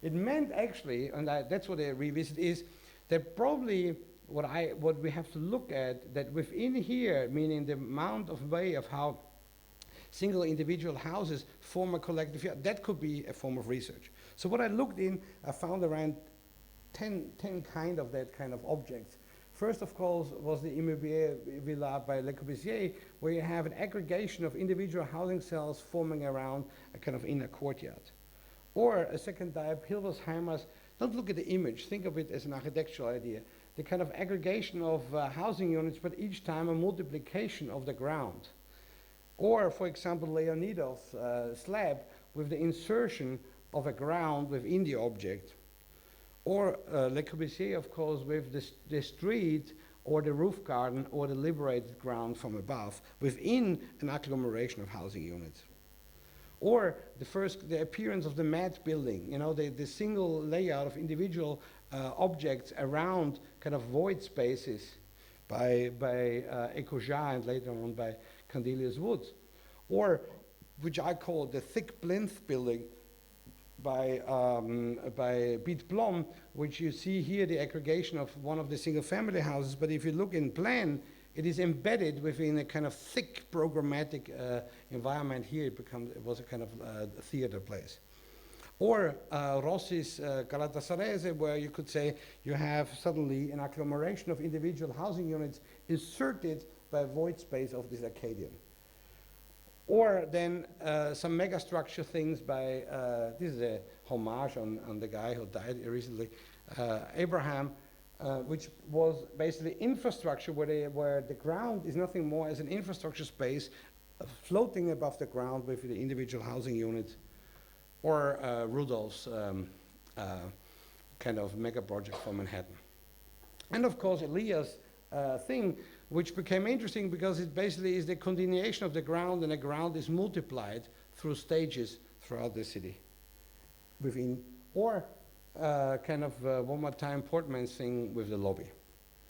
It meant actually, and that's what I revisit, is that probably what we have to look at, that within here, meaning the amount of way of how single individual houses form a collective, yeah, that could be a form of research. So what I looked in, I found around 10 kind of that kind of objects. First, of course, was the Immobilier Villa by Le Corbusier, where you have an aggregation of individual housing cells forming around a kind of inner courtyard. Or a second type, Hilversheimer's, don't look at the image, think of it as an architectural idea. The kind of aggregation of housing units, but each time a multiplication of the ground. Or, for example, Leonidov's slab with the insertion of a ground within the object. Or Le Corbusier, of course, with the street or the roof garden or the liberated ground from above within an agglomeration of housing units. Or the appearance of the Met building, you know, the single layout of individual objects around kind of void spaces by Ecojah and later on by Candelius Woods. Or, which I call the thick plinth building by Piet Blom, which you see here the aggregation of one of the single family houses, but if you look in plan, it is embedded within a kind of thick programmatic environment. Here it was a kind of theater place. Or Rossi's Galatasaray, where you could say you have suddenly an agglomeration of individual housing units inserted by a void space of this Arcadian. Or then some megastructure things by, this is a homage on the guy who died recently, Abraham, which was basically infrastructure where the ground is nothing more as an infrastructure space floating above the ground with the individual housing units. Or Rudolph's kind of mega project for Manhattan. And of course, Elias' thing, which became interesting because it basically is the continuation of the ground, and the ground is multiplied through stages throughout the city. Or kind of one more time Portman's thing with the lobby.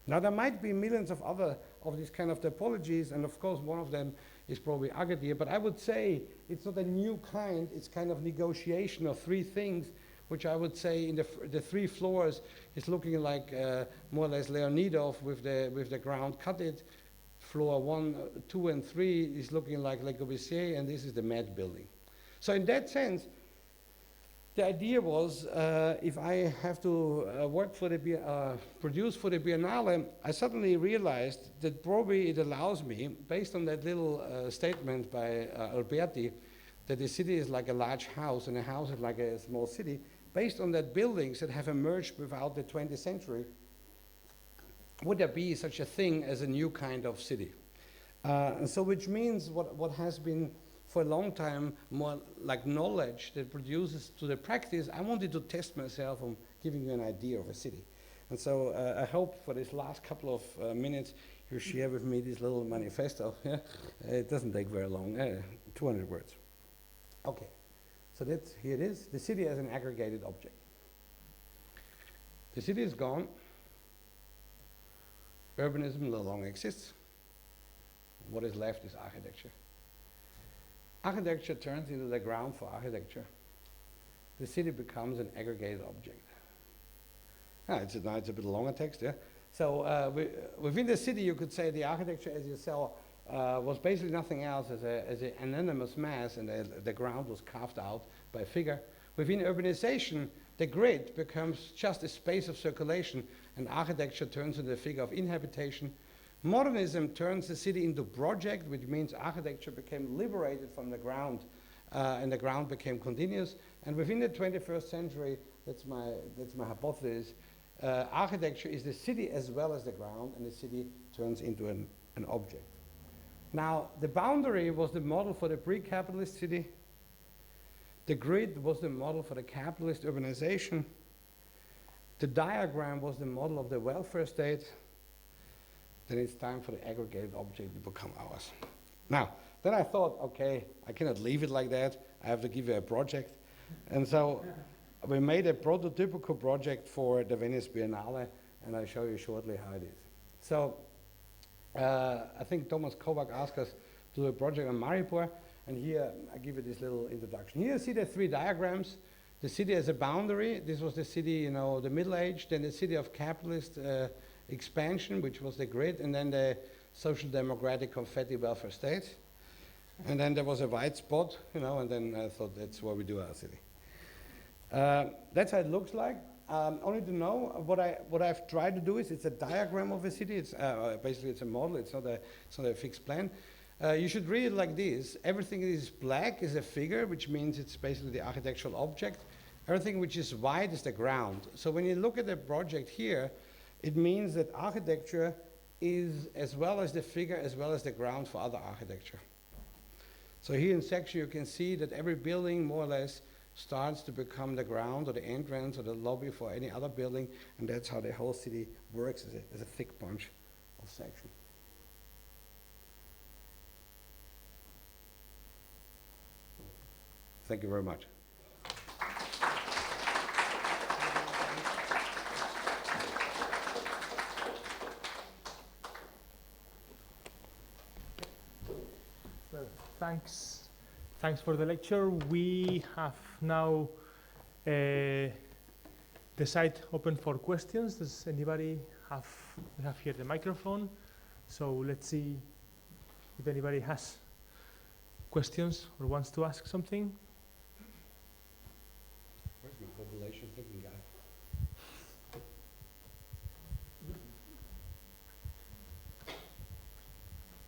Now there might be millions of other of these kind of typologies, and of course one of them is probably Agadir, but I would say it's not a new kind, it's kind of negotiation of three things, which I would say in the three floors is looking like more or less Leonidov with the ground cut it. Floor 1, 2, and 3 is looking like Le Corbusier, and this is the Met building. So in that sense, the idea was, if I have to work for the produce for the Biennale, I suddenly realized that probably it allows me, based on that little statement by Alberti, that the city is like a large house and a house is like a small city. Based on that, buildings that have emerged without the 20th century, would there be such a thing as a new kind of city? And so which means what has been for a long time more like knowledge that produces to the practice, I wanted to test myself on giving you an idea of a city. And so I hope for this last couple of minutes you share with me this little manifesto. Yeah? It doesn't take very long, 200 words. Okay, so here it is, the city as an aggregated object. The city is gone. Urbanism no longer exists. What is left is architecture. Architecture turns into the ground for architecture. The city becomes an aggregated object. Now it's a bit longer text, yeah? So within the city, you could say the architecture as you saw was basically nothing else as an anonymous mass, and the ground was carved out by a figure. Within urbanization, the grid becomes just a space of circulation, and architecture turns into a figure of inhabitation. Modernism turns the city into project, which means architecture became liberated from the ground, and the ground became continuous. And within the 21st century, that's my hypothesis, architecture is the city as well as the ground, and the city turns into an object. Now, the boundary was the model for the pre-capitalist city. The grid was the model for the capitalist urbanization. The diagram was the model of the welfare state. Then it's time for the aggregated object to become ours. Now, then I thought, okay, I cannot leave it like that. I have to give you a project. And so we made a prototypical project for the Venice Biennale, and I'll show you shortly how it is. So I think Thomas Kovac asked us to do a project on Maribor, and here I give you this little introduction. Here you see the three diagrams. The city as a boundary. This was the city, you know, the Middle Age, then the city of capitalist expansion, which was the grid, and then the social democratic confetti welfare state. And then there was a white spot, you know, and then I thought that's where we do our city. That's how it looks like. Only to know, what I've tried to do is, it's a diagram of a city. It's basically it's a model. It's not a fixed plan. You should read it like this. Everything that is black is a figure, which means it's basically the architectural object. Everything which is white is the ground. So when you look at the project here, it means that architecture is as well as the figure, as well as the ground for other architecture. So here in section you can see that every building more or less starts to become the ground or the entrance or the lobby for any other building, and that's how the whole city works as a thick bunch of section. Thank you very much. Well, thanks for the lecture. We have now the site open for questions. Does anybody have? We have here the microphone, so let's see if anybody has questions or wants to ask something. Where's my population thinking guy?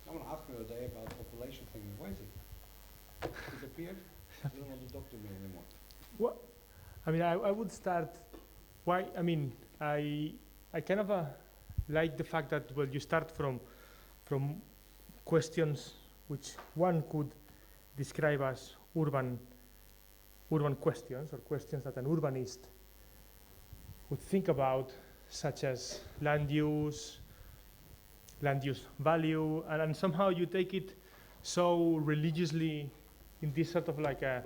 Someone asked me the other day about population thinking. Where is he? Disappeared? He doesn't want to talk to me anymore. What? I mean, I would start. Why? I mean, I kind of like the fact that, well, you start from questions which one could describe as urban questions, or questions that an urbanist would think about such as land use value, and somehow you take it so religiously in this sort of like I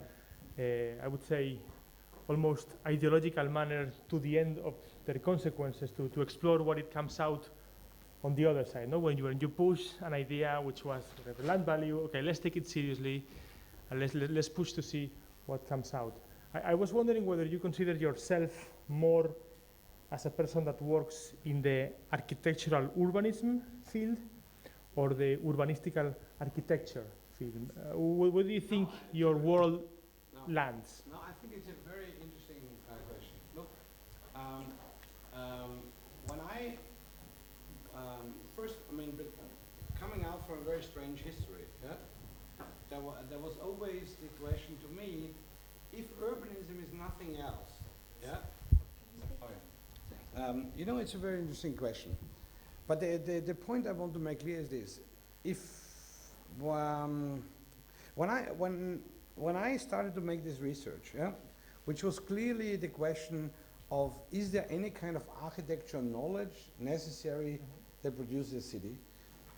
would say, almost ideological manner to the end of their consequences, to explore what it comes out on the other side. No? When you push an idea which was the land value, okay, let's take it seriously, and let's push to see what comes out. I was wondering whether you consider yourself more as a person that works in the architectural urbanism field or the urbanistical architecture field. Where do you think your world lands? No, I think it's a very interesting question. Look, when I first, coming out from a very strange history, yeah, there was always the question to me, if urbanism is nothing else, yeah. You know, it's a very interesting question. But the point I want to make clear is this: if when I started to make this research, yeah, which was clearly the question of, is there any kind of architectural knowledge necessary that produces a city,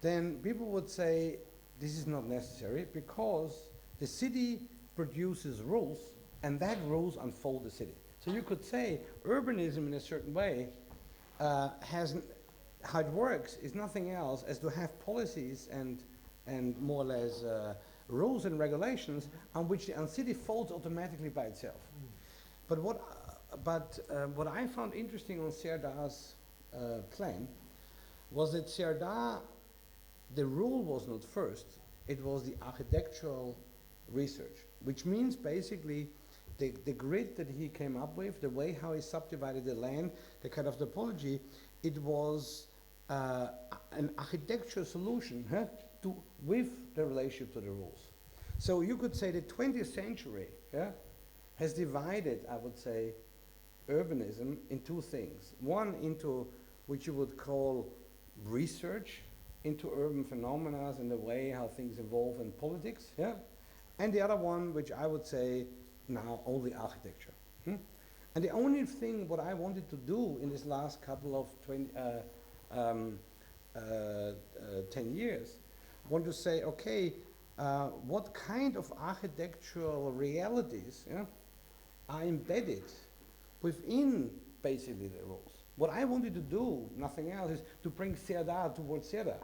then people would say this is not necessary because the city produces rules and that rules unfold the city. So you could say urbanism in a certain way how it works is nothing else as to have policies and more or less rules and regulations on which the city folds automatically by itself. But what I found interesting on Serdar's claim was that Serdar, the rule was not first, it was the architectural research, which means basically the grid that he came up with, the way how he subdivided the land, the kind of topology, it was an architectural solution with the relationship to the rules. So you could say the 20th century has divided, I would say, urbanism in two things. One into which you would call research into urban phenomena and the way how things evolve in politics, and the other one which I would say now only architecture. And the only thing what I wanted to do in this last couple of 10 years, want to say, okay, what kind of architectural realities are embedded within basically the rules. What I wanted to do, nothing else, is to bring Serdar towards Serdar,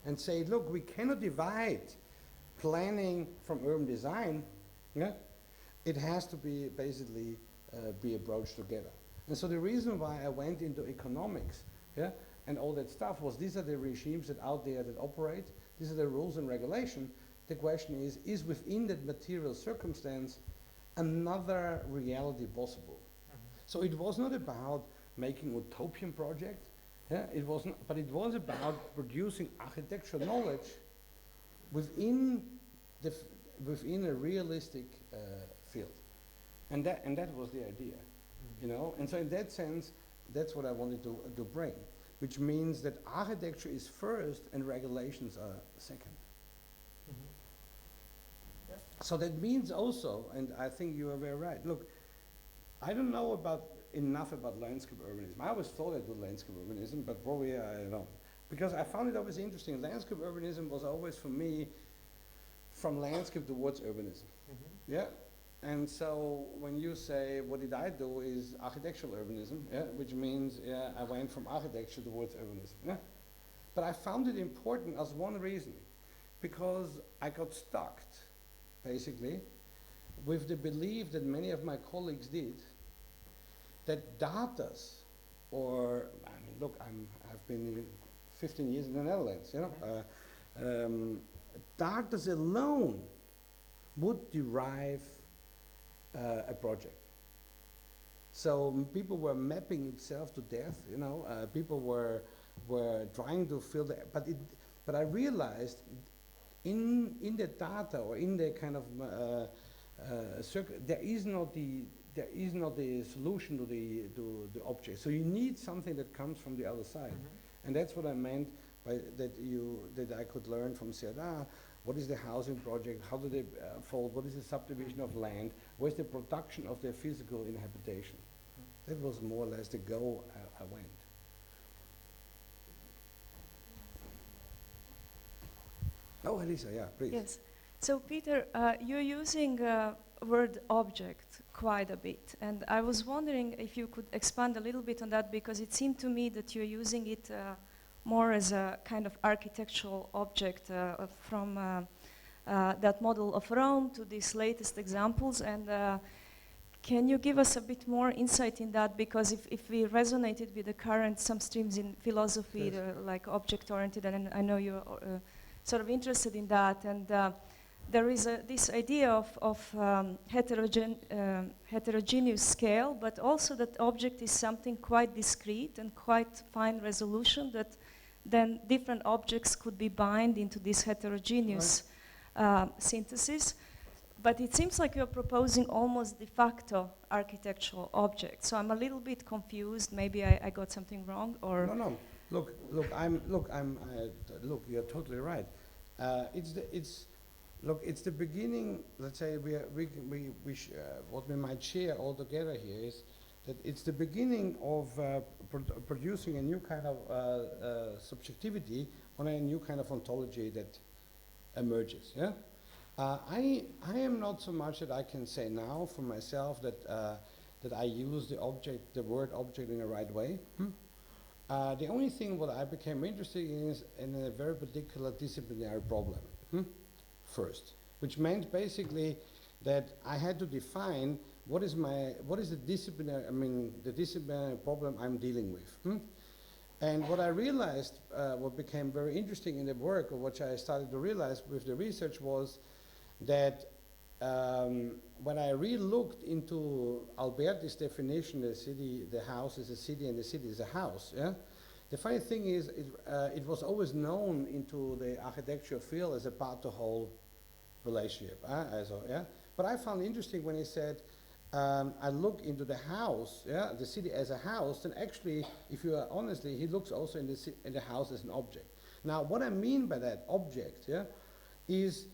and say, look, we cannot divide planning from urban design. It has to be basically be approached together. And so the reason why I went into economics, and all that stuff was these are the regimes that out there that operate, these are the rules and regulation. The question is within that material circumstance another reality possible? So it was not about making utopian project, it wasn't, but it was about producing architectural knowledge within a realistic field, and that was the idea, you know. And so in that sense, that's what I wanted to bring, which means that architecture is first and regulations are second. So that means also, and I think you are very right. Look, I don't know enough about landscape urbanism. I always thought I did landscape urbanism, but probably I don't. Because I found it always interesting. Landscape urbanism was always for me from landscape towards urbanism. Yeah. And so when you say, what did I do, is architectural urbanism, which means I went from architecture towards urbanism. But I found it important as one reason, because I got stuck, basically, with the belief that many of my colleagues did, that datas, or, I mean, look, I've been 15 years in the Netherlands, you know, datas alone would derive a project. So people were mapping itself to death, you know, people were trying to fill the, but I realized in the data or in the kind of circuit, there is not the solution to the object. So you need something that comes from the other side, and that's what I meant by that I could learn from Serdar. What is the housing project? How do they fold? What is the subdivision of land? Where's the production of their physical inhabitation? That was more or less the goal I went. Oh, Elisa, yeah, please. Yes. So, Peter, you're using word object quite a bit, and I was wondering if you could expand a little bit on that, because it seemed to me that you're using it more as a kind of architectural object from that model of Rome to these latest examples. And can you give us a bit more insight in that? Because if we resonated with the current, some streams in philosophy, like object-oriented, and I know you're sort of interested in that, and there is this idea of heterogeneous scale, but also that object is something quite discrete and quite fine resolution, that then different objects could be bind into this heterogeneous synthesis. But it seems like you're proposing almost de facto architectural objects. So I'm a little bit confused. Maybe I got something wrong, or No. Look, you're totally right. It's the beginning. Let's say what we might share all together here is that it's the beginning of producing a new kind of subjectivity on a new kind of ontology that emerges. Yeah. I am not so much that I can say now for myself that that I use the word object in the right way. The only thing what I became interested in is in a very particular disciplinary problem first, which meant basically that I had to define what is the disciplinary problem I'm dealing with. And what I realized, what became very interesting in the work, or what I started to realize with the research, was that when I re-looked into Alberti's definition, the house is a city and the city is a house, yeah? The funny thing is, it was always known into the architectural field as a part-to-whole relationship. Yeah? But I found interesting when he said, I look into the house, yeah, the city as a house, then actually, if you are honestly, he looks also in the house as an object. Now, what I mean by that object, yeah, is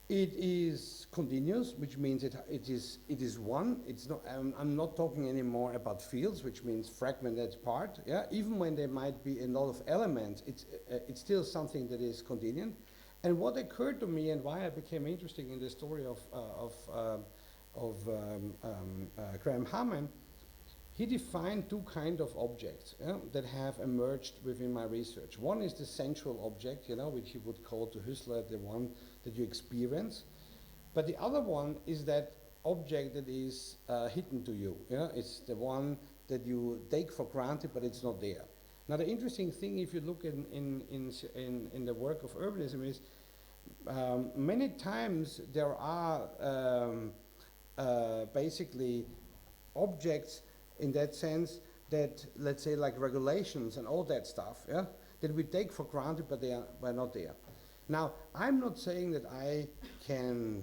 it is continuous, which means it is one. It's not. I'm not talking anymore about fields, which means fragmented part. Yeah, even when there might be a lot of elements, it's still something that is continuous. And what occurred to me, and why I became interested in the story of Graham Harman, he defined two kinds of objects that have emerged within my research. One is the sensual object, which he would call to Husserl the one that you experience. But the other one is that object that is hidden to you. It's the one that you take for granted, but it's not there. Now, the interesting thing, if you look in the work of urbanism, is many times there are basically objects in that sense that, let's say, like regulations and all that stuff, yeah, that we take for granted, but they are not there. Now, I'm not saying that I can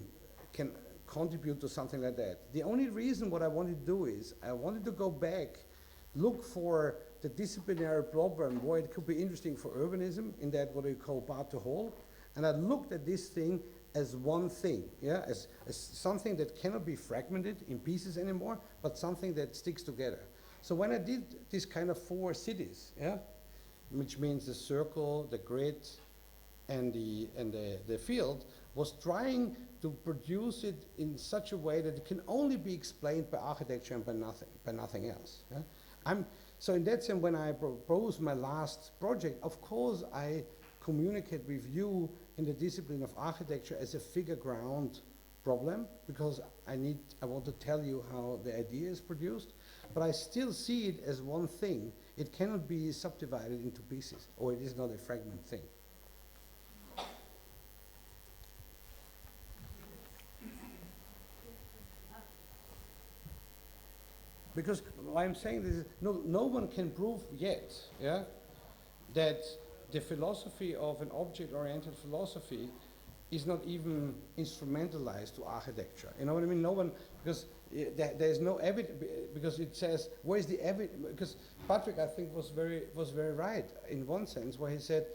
contribute to something like that. The only reason what I wanted to do is I wanted to go back, look for the disciplinary problem where it could be interesting for urbanism, in that what we call part to whole, and I looked at this thing as one thing, yeah, as something that cannot be fragmented in pieces anymore, but something that sticks together. So when I did this kind of 4 cities, yeah, which means the circle, the grid, and the field, was trying to produce it in such a way that it can only be explained by architecture and by nothing else. Yeah? So in that sense, when I proposed my last project, of course I communicate with you in the discipline of architecture as a figure ground problem, because I want to tell you how the idea is produced, but I still see it as one thing. It cannot be subdivided into pieces, or it is not a fragment thing. Because what I'm saying is, no one can prove yet, yeah, that the philosophy of an object-oriented philosophy is not even instrumentalized to architecture. You know what I mean? No one, because there's no evidence, because it says, where's the evidence? Because Patrick, I think, was very right in one sense, where he said,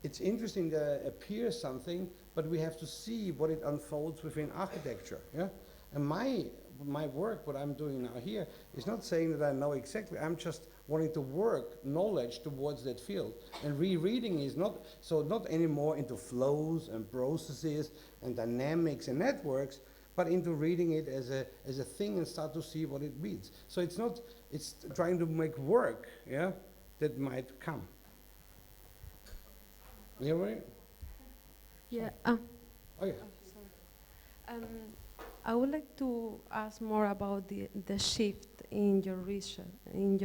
it's interesting that appears something, but we have to see what it unfolds within architecture. Yeah, and my work, what I'm doing now here, is not saying that I know exactly. I'm just wanting to work knowledge towards that field. And rereading is not, so not anymore into flows and processes and dynamics and networks, but into reading it as a thing and start to see what it means. So it's not, it's trying to make work, yeah, that might come. You right? Yeah. Oh yeah. I would like to ask more about the shift in your research, in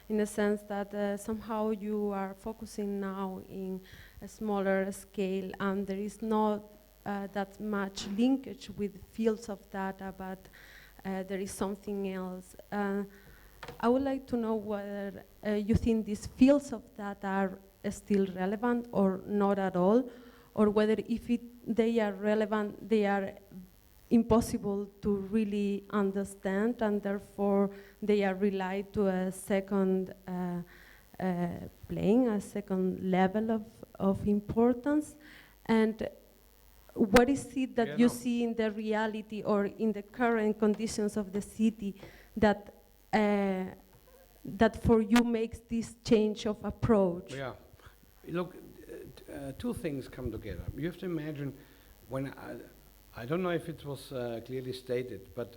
the sense that somehow you are focusing now in a smaller scale, and there is not that much linkage with fields of data, but there is something else. I would like to know whether you think these fields of data are still relevant or not at all, or whether if they are relevant, they are impossible to really understand, and therefore they are relied to a second plane, a second level of importance. And what is it that you see in the reality or in the current conditions of the city that that for you makes this change of approach? Yeah, look, two things come together. You have to imagine when I don't know if it was clearly stated, but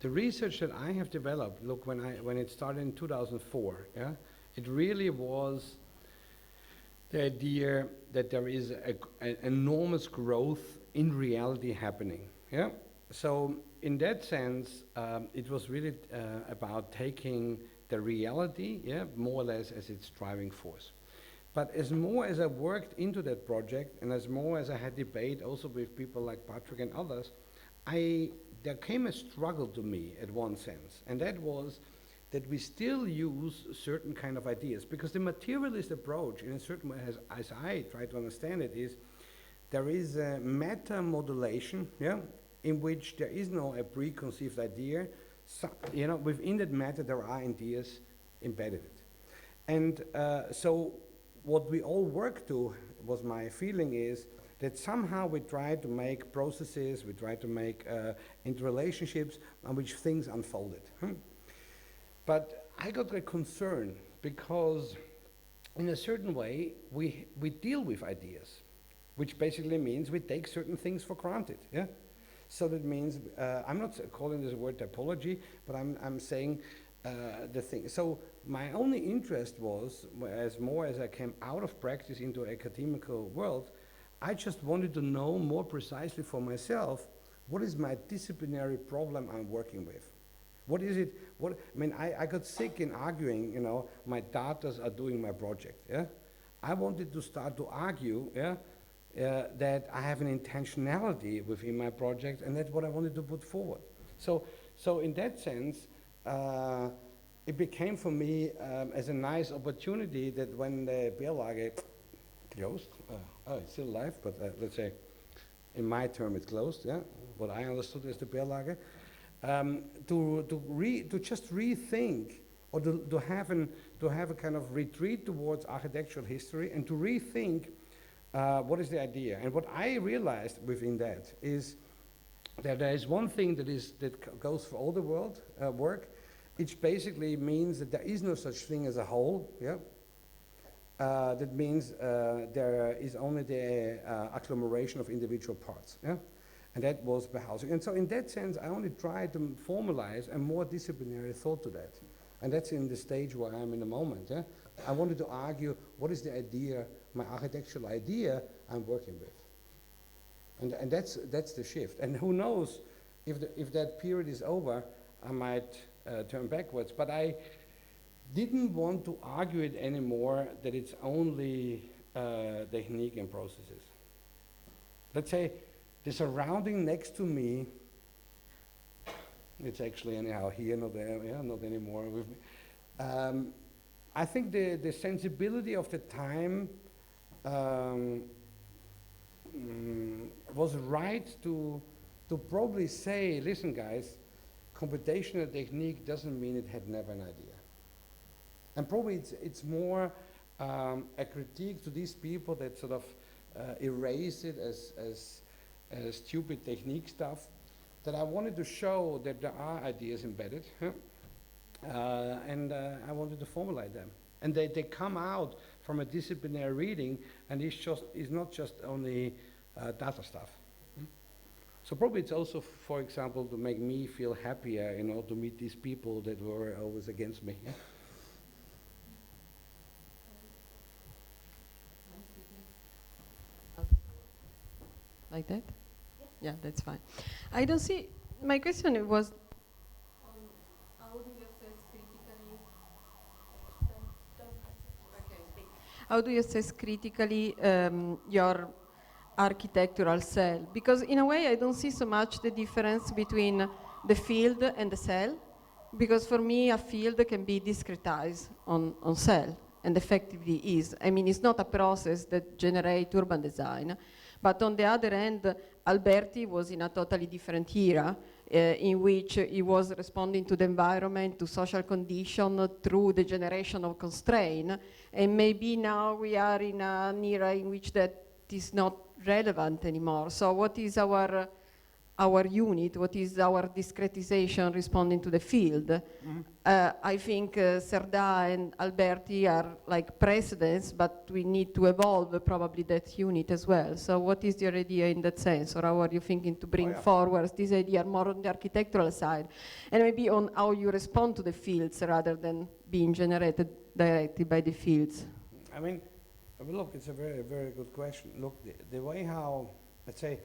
the research that I have developed, look, when it started in 2004, yeah, it really was the idea that there is an enormous growth in reality happening, yeah? So in that sense, it was really about taking the reality, yeah, more or less as its driving force. But as more as I worked into that project, and as more as I had debate also with people like Patrick and others, there came a struggle to me at one sense, and that was that we still use certain kind of ideas, because the materialist approach, in a certain way, as I try to understand it, is there is a meta-modulation, yeah, in which there is no a preconceived idea. So, you know, within that matter there are ideas embedded. And so what we all work to, was my feeling, is that somehow we try to make processes, we try to make interrelationships on which things unfolded. But I got a concern because in a certain way we deal with ideas, which basically means we take certain things for granted, yeah? So that means, I'm not calling this word typology, but I'm saying the thing. So my only interest was, as more as I came out of practice into academical world, I just wanted to know more precisely for myself, what is my disciplinary problem I'm working with? What is it, I mean, I got sick in arguing, you know, my daughters are doing my project, yeah? I wanted to start to argue, yeah, that I have an intentionality within my project, and that's what I wanted to put forward. So in that sense, it became for me as a nice opportunity that when the Beerlage closed, oh, it's still alive, but let's say in my term it's closed, yeah, what I understood as the Beerlage, to just rethink, or to have a kind of retreat towards architectural history and to rethink what is the idea. And what I realized within that is that there is one thing that goes for all the world work, which basically means that there is no such thing as a whole, yeah? That means there is only the agglomeration of individual parts, yeah? And that was the housing. And so in that sense, I only tried to formalize a more disciplinary thought to that. And that's in the stage where I am in the moment, yeah? I wanted to argue, what is the idea, my architectural idea I'm working with? And that's the shift. And who knows, if that period is over, I might turn backwards. But I didn't want to argue it anymore that it's only technique and processes. Let's say the surrounding next to me, it's actually anyhow here, not there, yeah, not anymore with me. I think the sensibility of the time was right to probably say, listen guys, computational technique doesn't mean it had never an idea. And probably it's more a critique to these people that sort of erase it as stupid technique stuff, that I wanted to show that there are ideas embedded, huh? I wanted to formulate them. And they come out from a disciplinary reading, and it's not just only data stuff. So probably it's also, for example, to make me feel happier, to meet these people that were always against me. Yeah? Like that? Yeah, that's fine. I don't see, my question was, how do you assess critically, how do you assess critically your architectural cell? Because in a way I don't see so much the difference between the field and the cell, because for me a field can be discretized on cell, and effectively is. I mean, it's not a process that generates urban design, but on the other hand, Alberti was in a totally different era in which he was responding to the environment, to social condition through the generation of constraint, and maybe now we are in an era in which that is not relevant anymore. So what is our unit, what is our discretization responding to the field? Mm-hmm. I think Cerdà and Alberti are like precedents, but we need to evolve probably that unit as well. So what is your idea in that sense, or how are you thinking to bring forward this idea more on the architectural side, and maybe on how you respond to the fields rather than being generated directly by the fields? I mean, look, it's a very, very good question. Look, the way how, let's say,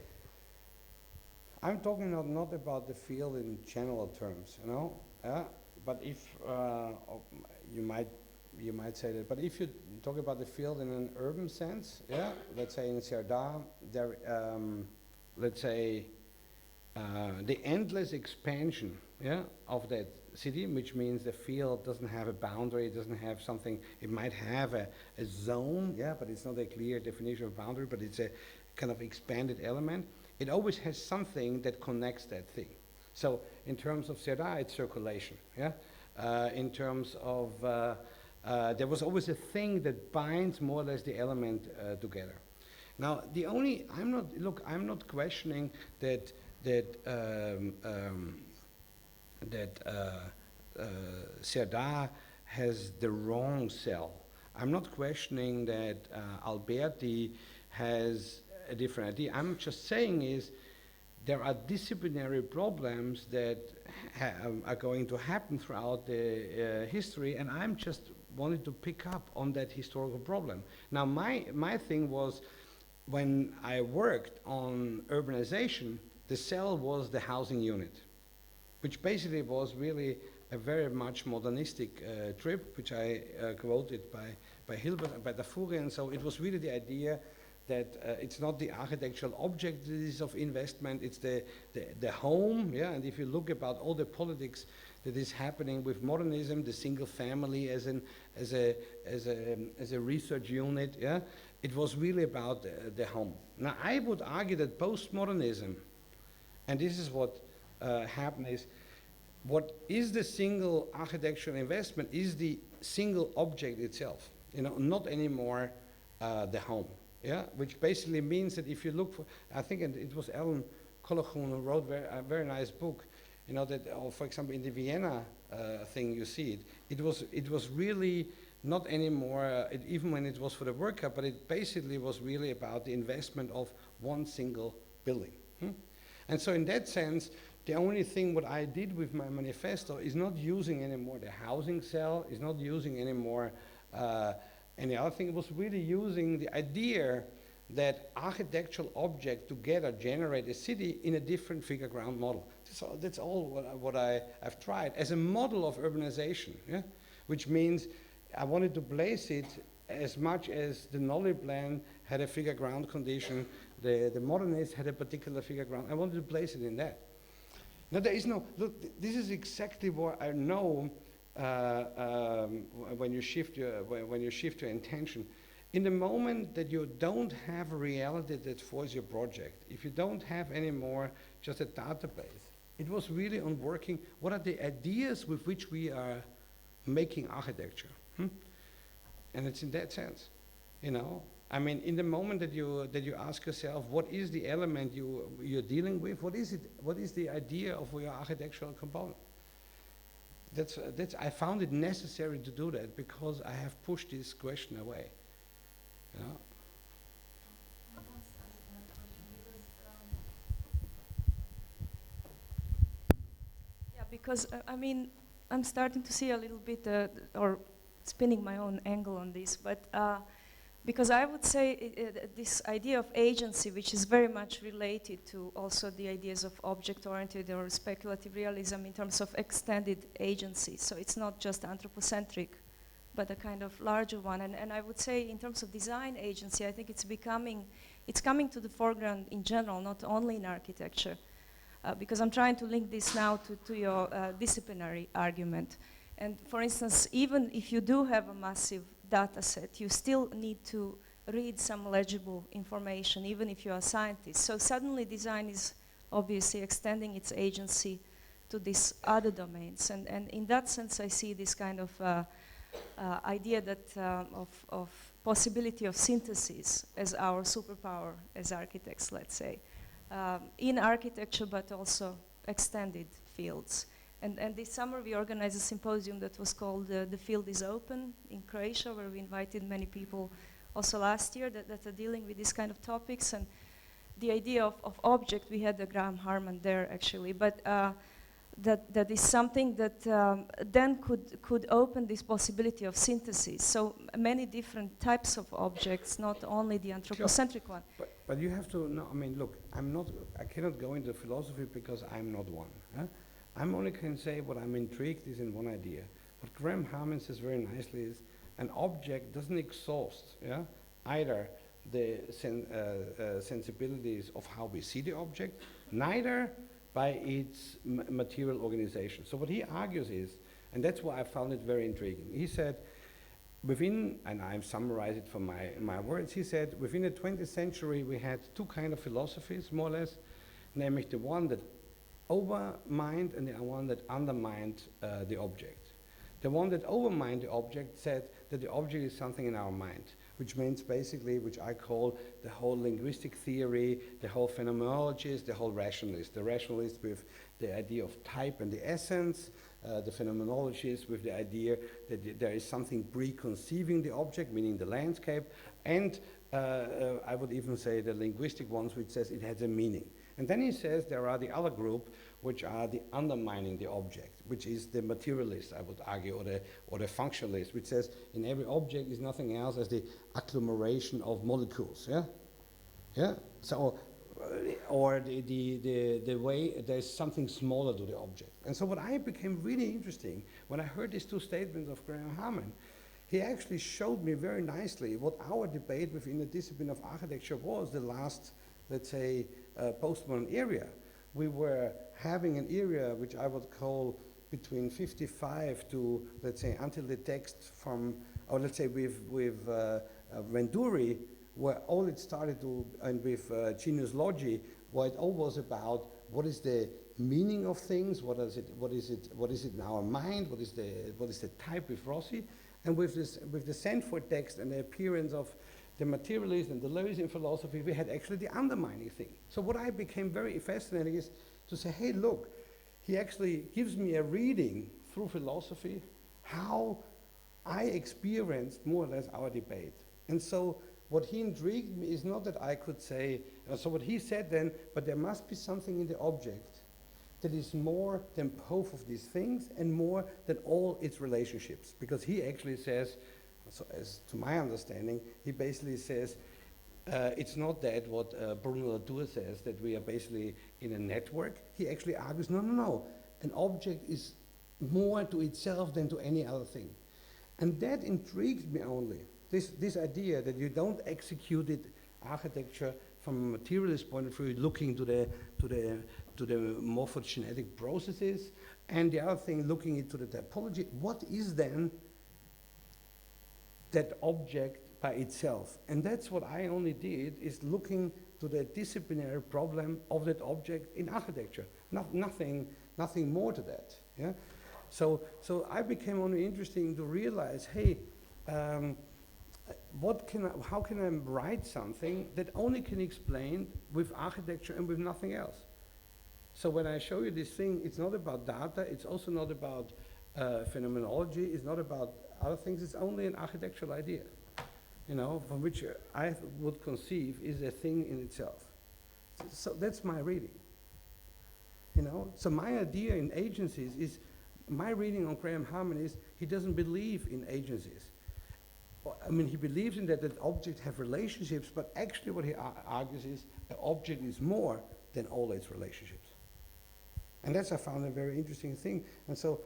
I'm talking not about the field in general terms, but if you might say that. But if you talk about the field in an urban sense, let's say in Cerdà, there, let's say, the endless expansion, of that city, which means the field doesn't have a boundary, it doesn't have something. It might have a zone, but it's not a clear definition of boundary, but it's a kind of expanded element. It always has something that connects that thing. So in terms of Cerdà, it's circulation. In terms of, there was always a thing that binds more or less the element together. Now, I'm not questioning that Cerdà has the wrong cell. I'm not questioning that Alberti has a different idea. I'm just saying is there are disciplinary problems that are going to happen throughout the history, and I'm just wanted to pick up on that historical problem. Now, my thing was, when I worked on urbanization, the cell was the housing unit, which basically was really a very much modernistic trip, which I quoted by Hilbert and by Dafuri, and so it was really the idea that it's not the architectural object that is of investment, it's the home, and if you look about all the politics that is happening with modernism, the single family as a research unit, it was really about the home. Now, I would argue that postmodernism, and this is what happened, is what is the single architectural investment is the single object itself, not anymore the home. Which basically means that if you look for, I think it was Alan Colochun who wrote a very nice book, that, for example, in the Vienna thing you see it was really not anymore, even when it was for the worker, but it basically was really about the investment of one single building. And so in that sense, the only thing what I did with my manifesto is not using anymore the housing cell, is not using anymore and the other thing was really using the idea that architectural objects together generate a city in a different figure ground model. So that's all what I've tried as a model of urbanization, which means I wanted to place it as much as the Nolly plan had a figure ground condition, the modernists had a particular figure ground. I wanted to place it in that. Now there is no, look, this is exactly what I know when you shift your intention. In the moment that you don't have a reality that forms your project, if you don't have anymore just a database, it was really on working, what are the ideas with which we are making architecture? And it's in that sense, I mean, in the moment that you ask yourself, what is the element you're dealing with? What is it? What is the idea of your architectural component? I found it necessary to do that because I have pushed this question away. You know? Yeah, because I mean, I'm starting to see a little bit, or spinning my own angle on this, but because I would say this idea of agency, which is very much related to also the ideas of object-oriented or speculative realism in terms of extended agency. So it's not just anthropocentric, but a kind of larger one. And I would say in terms of design agency, I think it's coming to the foreground in general, not only in architecture. Because I'm trying to link this now to your disciplinary argument. And for instance, even if you do have a massive data set, you still need to read some legible information, even if you're a scientist. So suddenly design is obviously extending its agency to these other domains. And in that sense, I see this kind of idea that of possibility of synthesis as our superpower as architects, let's say, in architecture, but also extended fields. And this summer we organized a symposium that was called The Field is Open in Croatia, where we invited many people also last year that are dealing with these kind of topics. And the idea of object, we had Graham Harman there actually, but that is something that then could open this possibility of synthesis. So many different types of objects, not only the anthropocentric one. But you have to know, I mean, look, I cannot go into philosophy because I'm not one. I'm only can say what I'm intrigued is in one idea. What Graham Harman says very nicely is an object doesn't exhaust either the sensibilities of how we see the object, neither by its material organization. So what he argues is, and that's why I found it very intriguing, he said, within, and I've summarized it from my words, he said, within the 20th century we had two kind of philosophies, more or less, namely the one that overmined and the one that undermined the object. The one that overmined the object said that the object is something in our mind, which means basically, which I call the whole linguistic theory, the whole phenomenologist, the whole rationalist. The rationalist with the idea of type and the essence, the phenomenologist with the idea that there is something preconceiving the object, meaning the landscape, and I would even say the linguistic ones, which says it has a meaning. And then he says there are the other group, which are the undermining the object, which is the materialist, I would argue, or the functionalist, which says in every object is nothing else as the agglomeration of molecules. So, or the way there's something smaller to the object. And so what I became really interesting when I heard these two statements of Graham Harman, he actually showed me very nicely what our debate within the discipline of architecture was the last, let's say, postmodern era. We were having an era which I would call between 55 to, let's say, until the text from, or let's say with Venduri, where all it started to, and with Genius Logi, where it all was about what is the meaning of things, what is it in our mind, what is the type with Rossi, and with the Sanford text and the appearance of the materialist and the Lewisian philosophy, we had actually the undermining thing. So what I became very fascinating is to say, hey, look, he actually gives me a reading through philosophy how I experienced more or less our debate. And so what he intrigued me is not that I could say, so what he said then, but there must be something in the object that is more than both of these things and more than all its relationships. Because he actually says, so as to my understanding, he basically says, it's not that what Bruno Latour says, that we are basically in a network. He actually argues, no. An object is more to itself than to any other thing. And that intrigued me only. This idea that you don't execute it, architecture from a materialist point of view, looking to the morphogenetic processes, and the other thing, looking into the typology. What is then that object by itself? And that's what I only did, is looking to the disciplinary problem of that object in architecture. Nothing more to that. Yeah? So I became only interesting to realize, hey, how can I write something that only can explain with architecture and with nothing else? So when I show you this thing, it's not about data, it's also not about phenomenology is not about other things, it's only an architectural idea, you know, from which I would conceive is a thing in itself. So that's my reading, you know. So my idea in agencies is, my reading on Graham Harman is, he doesn't believe in agencies. I mean, he believes in that objects have relationships, but actually what he argues is an object is more than all its relationships. And that's, I found, a very interesting thing. And so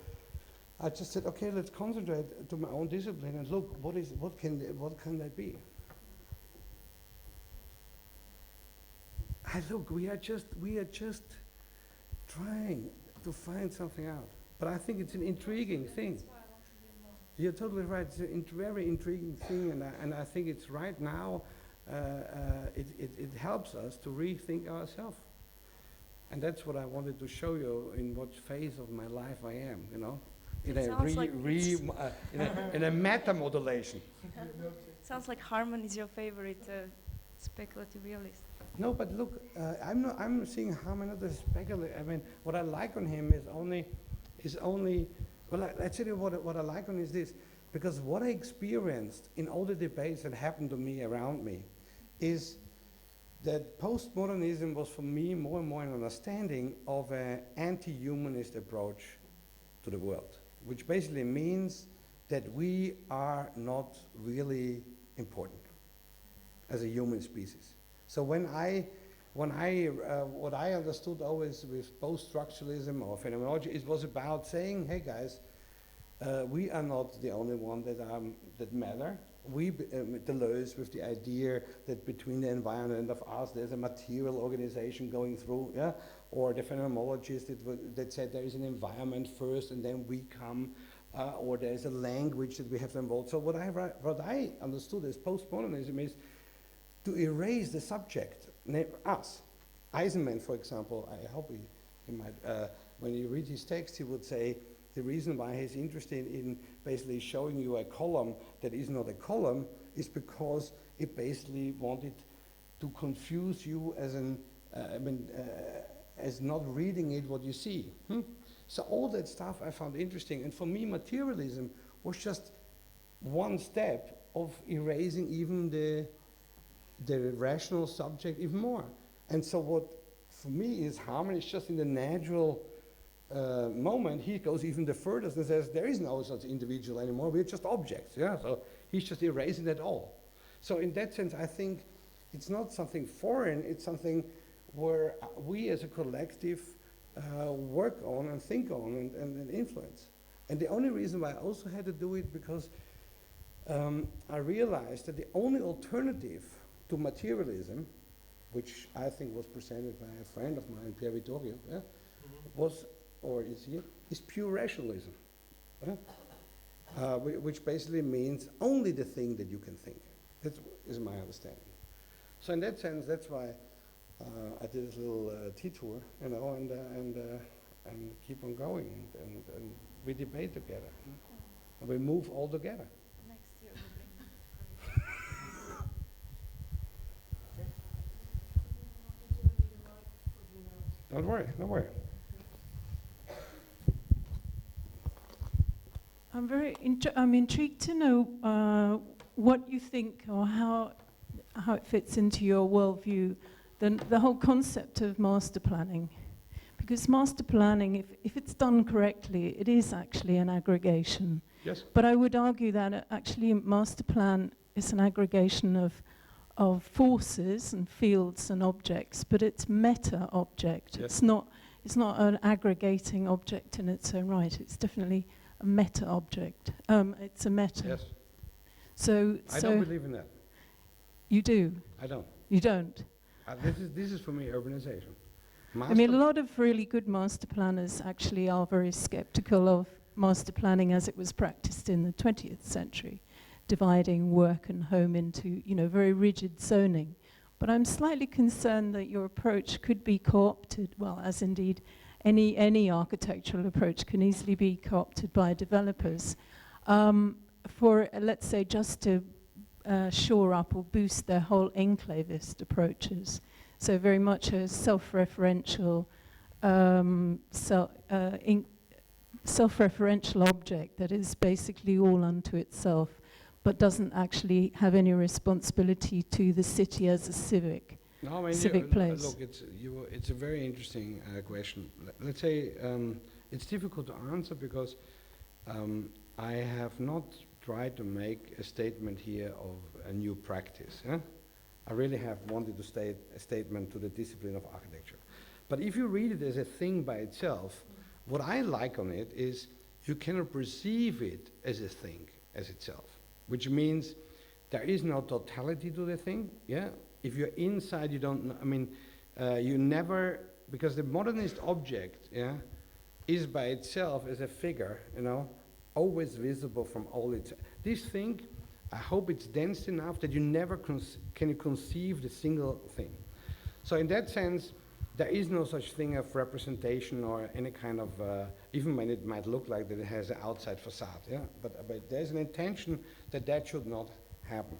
I just said, okay, let's concentrate to my own discipline and look, what can that be? Look, we are just trying to find something out. But I think it's an intriguing thing. You're totally right. It's a very intriguing thing, and I think it's right now. It helps us to rethink ourselves, and that's what I wanted to show you in what phase of my life I am. You know, in a meta modulation. Sounds like Harman is your favorite speculative realist. No, but look, I'm seeing Harman as a speculative. I mean, what I like on him is only. Well, I tell you what I like on is this, because what I experienced in all the debates that happened to me around me is that postmodernism was for me more and more an understanding of an anti-humanist approach to the world, which basically means that we are not really important as a human species. So what I understood always with post-structuralism or phenomenology, it was about saying, hey guys, we are not the only one that matter. Deleuze with the idea that between the environment of us, there's a material organization going through, yeah? Or the phenomenologists that said there is an environment first and then we come, or there's a language that we have involved. So what I understood as postmodernism is to erase the subject, us. Eisenman, for example, I hope he might, when you read his text, he would say the reason why he's interested in basically showing you a column that is not a column is because it basically wanted to confuse you as as not reading it what you see. So all that stuff I found interesting, and for me materialism was just one step of erasing even the rational subject even more. And so what for me is Harman is just in the natural moment, he goes even the furthest and says there is no such individual anymore, we're just objects, yeah? So he's just erasing that all. So in that sense, I think it's not something foreign, it's something where we as a collective work on and think on and influence. And the only reason why I also had to do it because I realized that the only alternative to materialism, which I think was presented by a friend of mine, Pierre Vittorio, yeah, was, or is here, is pure rationalism, which basically means only the thing that you can think. That is my understanding. So in that sense, that's why I did this little detour, you know, and keep on going, and we debate together, and we move all together. Next year Don't worry, don't worry. I'm intrigued to know what you think or how it fits into your worldview, the whole concept of master planning. Because master planning, if it's done correctly, it is actually an aggregation. Yes. But I would argue that actually master plan is an aggregation of forces and fields and objects, but it's meta-object. Yes. It's not an aggregating object in its own right. It's definitely a meta-object. It's a meta. Yes. So I don't believe in that. You do? I don't. You don't? This is for me urbanization. I mean, a lot of really good master planners actually are very skeptical of master planning as it was practiced in the 20th century, dividing work and home into, very rigid zoning. But I'm slightly concerned that your approach could be co-opted, well, as indeed any architectural approach can easily be co-opted by developers for, let's say, just to shore up or boost their whole enclavist approaches. So very much a self-referential, self-referential object that is basically all unto itself, but doesn't actually have any responsibility to the city as a civic place. Look, it's a very interesting question. Let's say it's difficult to answer because I have not tried to make a statement here of a new practice. I really have wanted to state a statement to the discipline of architecture. But if you read it as a thing by itself, what I like on it is you cannot perceive it as a thing as itself, which means there is no totality to the thing. Yeah. If you're inside, you don't know, I mean, you never, because the modernist object, yeah, is by itself as a figure, you know, always visible from all its, this thing, I hope it's dense enough that you never can conceive the single thing. So in that sense, there is no such thing of representation or any kind of, even when it might look like that it has an outside facade, yeah, but there's an intention that that should not happen.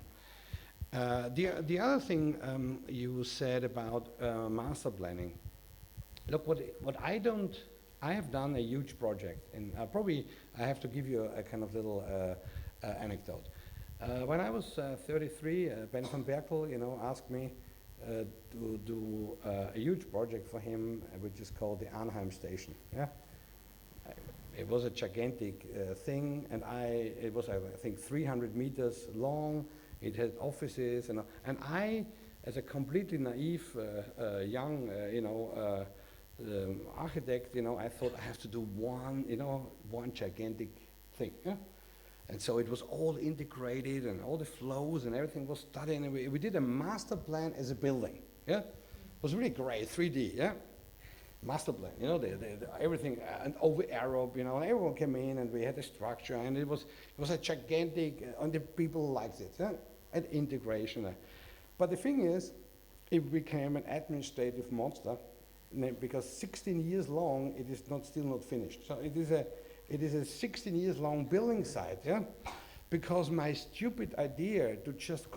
The other thing you said about master planning. Look, I have done a huge project, and probably I have to give you a kind of little anecdote. When I was 33, Ben van Berkel, you know, asked me to do a huge project for him, which is called the Arnhem Station. Yeah, it was a gigantic thing, and it was I think 300 meters long. It had offices, and I, as a completely naive young, architect, you know, I thought I have to do one gigantic thing. Yeah? And so it was all integrated, and all the flows and everything was studied. And we did a master plan as a building. Yeah, it was really great, 3D. Yeah, master plan. You know, everything, and over Arab. You know, and everyone came in, and we had a structure, and it was a gigantic, and the people liked it. Yeah? And integration. But the thing is, it became an administrative monster because 16 years long, it is still not finished. So it is a 16 years long building site, yeah? Because my stupid idea to just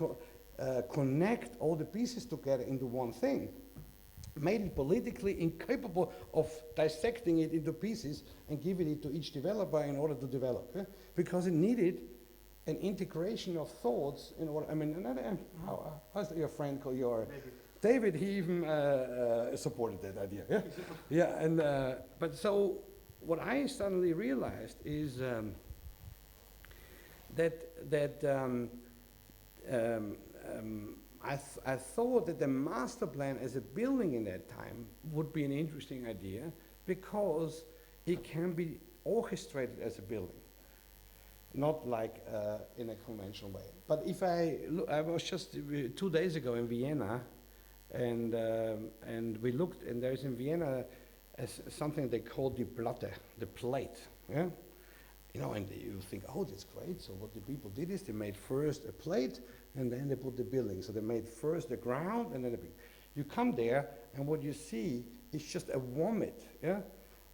connect all the pieces together into one thing made it politically incapable of dissecting it into pieces and giving it to each developer in order to develop, yeah? Because it needed an integration of thoughts in order, I mean, how's your friend called David, he even supported that idea, yeah? Yeah, and, but so what I suddenly realized is I thought that the master plan as a building in that time would be an interesting idea because it can be orchestrated as a building. Not like in a conventional way. But if I look, I was just 2 days ago in Vienna, and we looked, and there's in Vienna something they call the Platte, the plate. Yeah, you know, and you think, oh, that's great. So what the people did is they made first a plate, and then they put the building. So they made first the ground, and then the building. You come there, and what you see is just a vomit. Yeah.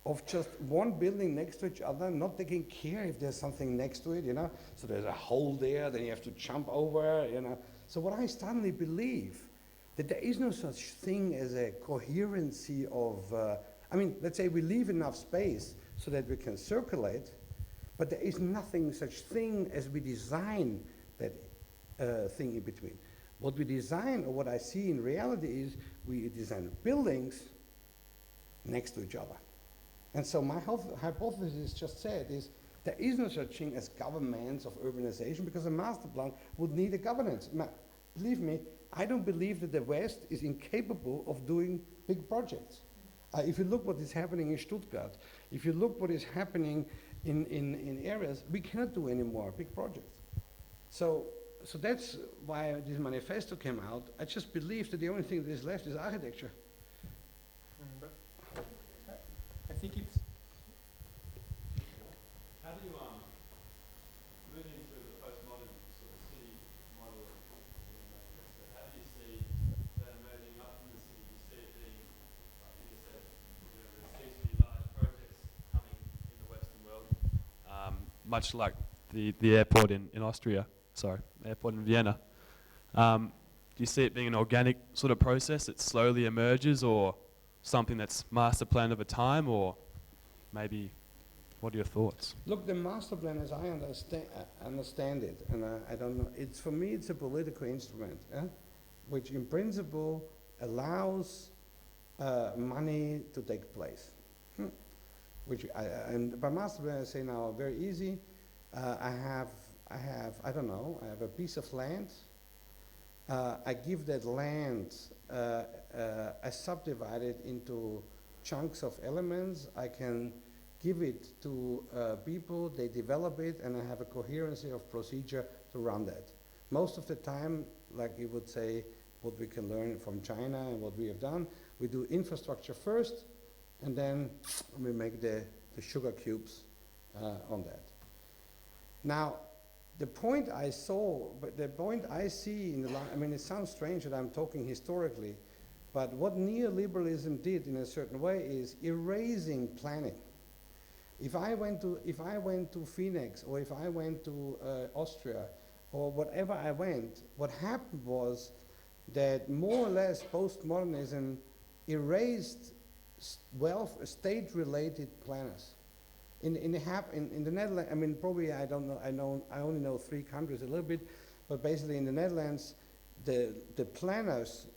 Of just one building next to each other, not taking care if there's something next to it, you know. So there's a hole there, then you have to jump over, you know. So what I suddenly believe, that there is no such thing as a coherency of, I mean, let's say we leave enough space so that we can circulate, but there is nothing such thing as we design that thing in between. What we design, or what I see in reality is, we design buildings next to each other. And so my hypothesis just said is there is no such thing as governments of urbanization because a master plan would need a governance. Believe me, I don't believe that the West is incapable of doing big projects. If you look what is happening in Stuttgart, if you look what is happening in areas, we cannot do any more big projects. So that's why this manifesto came out. I just believe that the only thing that is left is architecture. I think it's. How do you move into the postmodern sort of city model of manifesto? How do you see that emerging up from the city? Do you see it being, like you said, there seems to be large projects coming in the Western world, much like the airport in Austria. Sorry, airport in Vienna. Do you see it being an organic sort of process that slowly emerges, or something that's master planned over time, or maybe What are your thoughts? Look, the master plan, as I understand it, and I don't know, it's for me, it's a political instrument, which in principle allows money to take place. And by master plan, I say now very easy. I have a piece of land. I give that land, I subdivide it into chunks of elements. I can give it to people, they develop it, and I have a coherency of procedure to run that. Most of the time, like you would say, what we can learn from China and what we have done, we do infrastructure first, and then we make the sugar cubes on that. Now, the point I see in the I mean, it sounds strange that I'm talking historically, but what neoliberalism did in a certain way is erasing planning. If I went to Phoenix, or if I went to Austria, or whatever I went, what happened was that more or less postmodernism erased state-related planners. In the Netherlands, I mean, probably I don't know. I only know 3 countries a little bit, but basically in the Netherlands, the planners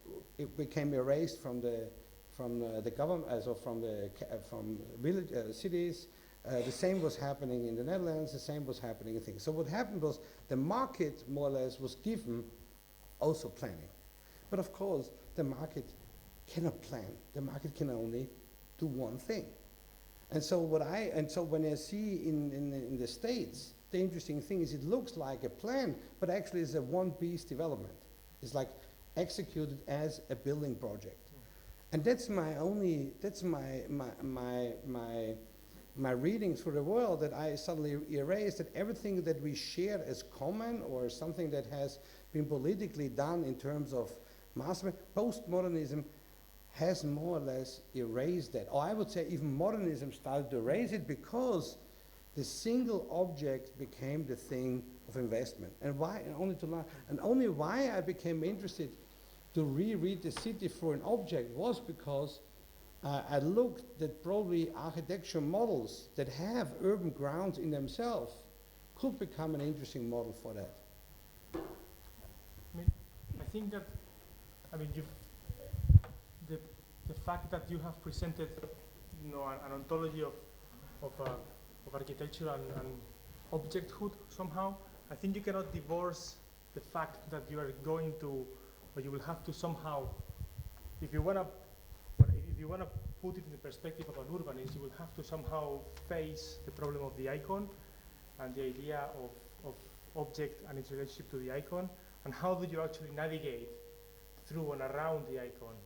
became erased from the government, from village cities. The same was happening in the Netherlands. The same was happening in things. So what happened was the market more or less was given also planning, but of course the market cannot plan. The market can only do one thing. And so when I see in the States, the interesting thing is it looks like a plan, but actually it's a one-piece development. It's like executed as a building project. And that's my readings for the world, that I suddenly erased that everything that we share as common or something that has been politically done in terms of master, postmodernism has more or less erased that. Or I would say even modernism started to erase it because the single object became the thing of investment. And why? And only why I became interested to reread the city for an object was because I looked that probably architecture models that have urban grounds in themselves could become an interesting model for that. I think that, the fact that you have presented, an ontology of architecture and objecthood somehow, I think you cannot divorce the fact that you are going to, or you will have to somehow, if you want to put it in the perspective of an urbanist, you will have to somehow face the problem of the icon and the idea of object and its relationship to the icon, and how do you actually navigate through and around the icon,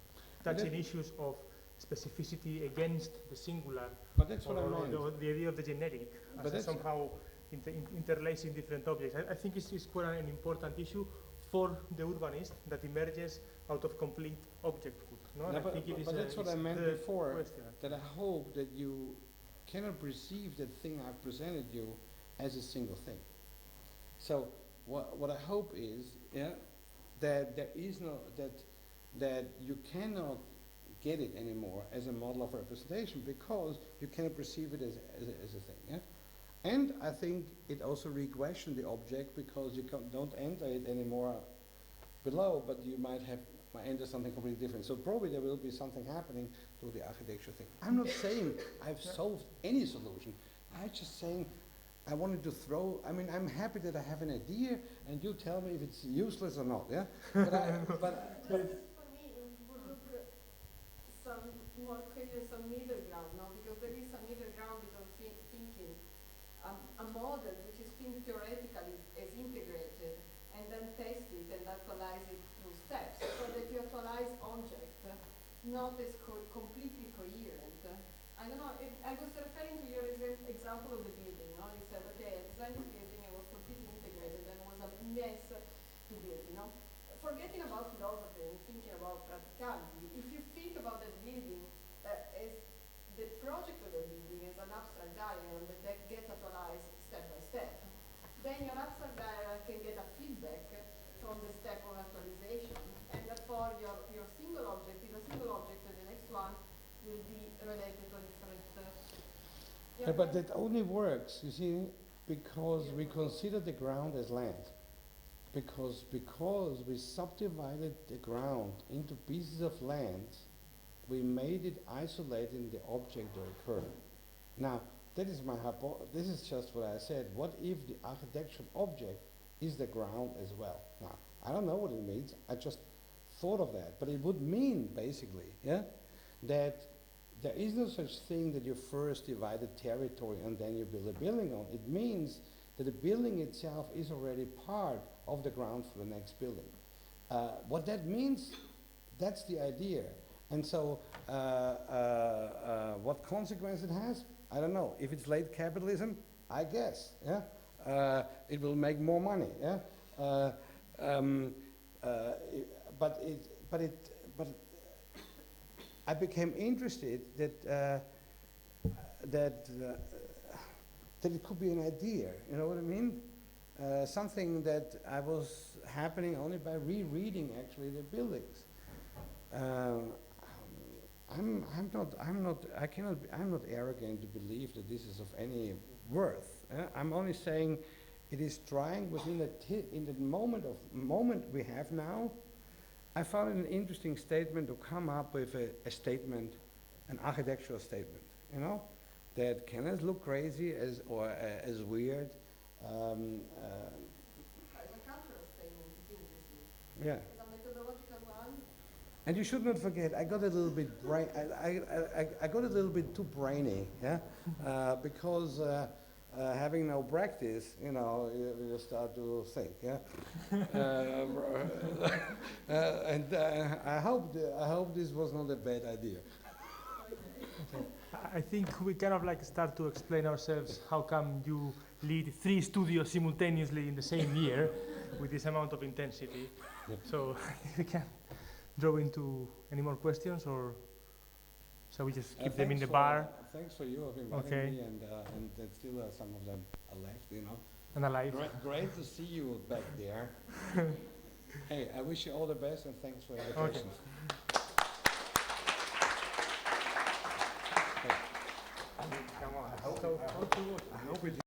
touching issues of specificity against the singular, but that's what I meant. The idea of the generic, as somehow interlacing different objects. I think it's quite an important issue for the urbanist that emerges out of complete objecthood. No? No, but that's what I meant before, question. That I hope that you cannot perceive the thing I've presented you as a single thing. So what I hope is, that there is no, that you cannot get it anymore as a model of representation because you cannot perceive it as a thing. Yeah? And I think it also re-questions the object because you don't enter it anymore below, but you might enter something completely different. So probably there will be something happening to the architecture thing. I'm not saying I've solved any solution. I'm just saying I wanted to throw, I'm happy that I have an idea and you tell me if it's useless or not, yeah? But for me, it would look some more clear, some middle ground, no? Because there is some middle ground because thinking a model which is think theoretically as integrated and then test it and actualize it through steps so that you actualize object, not as completely coherent. I don't know, I was referring to your example of the building, no? You said, okay, I designed this building, it was completely integrated and it was a mess to build, Forgetting about philosophy and thinking about practicality, if you think about that building as the project of the building as an abstract diagram that gets actualized step by step, then your abstract diagram can get a feedback from the step of actualization, and therefore your single object is a single object and the next one will be related to a different Yeah, but that only works, you see, because we consider the ground as land. Because we subdivided the ground into pieces of land, we made it isolating the object to occur. Now, that is this is just what I said. What if the architectural object is the ground as well? Now, I don't know what it means. I just thought of that. But it would mean, basically, yeah, that there is no such thing that you first divide a territory and then you build a building on. It means that the building itself is already part of the ground for the next building. What that means, that's the idea. And so, what consequence it has? I don't know. If it's late capitalism, I guess, yeah? It will make more money, yeah? But I became interested that it could be an idea, you know what I mean? Something that I was happening only by rereading actually the buildings. I'm not arrogant to believe that this is of any worth. I'm only saying it is trying within in the moment we have now. I found it an interesting statement to come up with a statement, an architectural statement, you know, that can as look crazy as weird. As a cultural statement, it's interesting. Yeah. As a methodological one. And you should not forget, I got a little bit I got a little bit too brainy, yeah, because having no practice, you know, you start to think, yeah. And I hope this was not a bad idea. I think we kind of like start to explain ourselves how come you lead 3 studios simultaneously in the same year with this amount of intensity. Yep. So we can draw into any more questions, or shall we just keep them in the bar? Thanks for you of inviting me, and that still some of them are left, you know. And alive. Great to see you back there. Hey, I wish you all the best, and thanks for your invitation. Come on. I hope it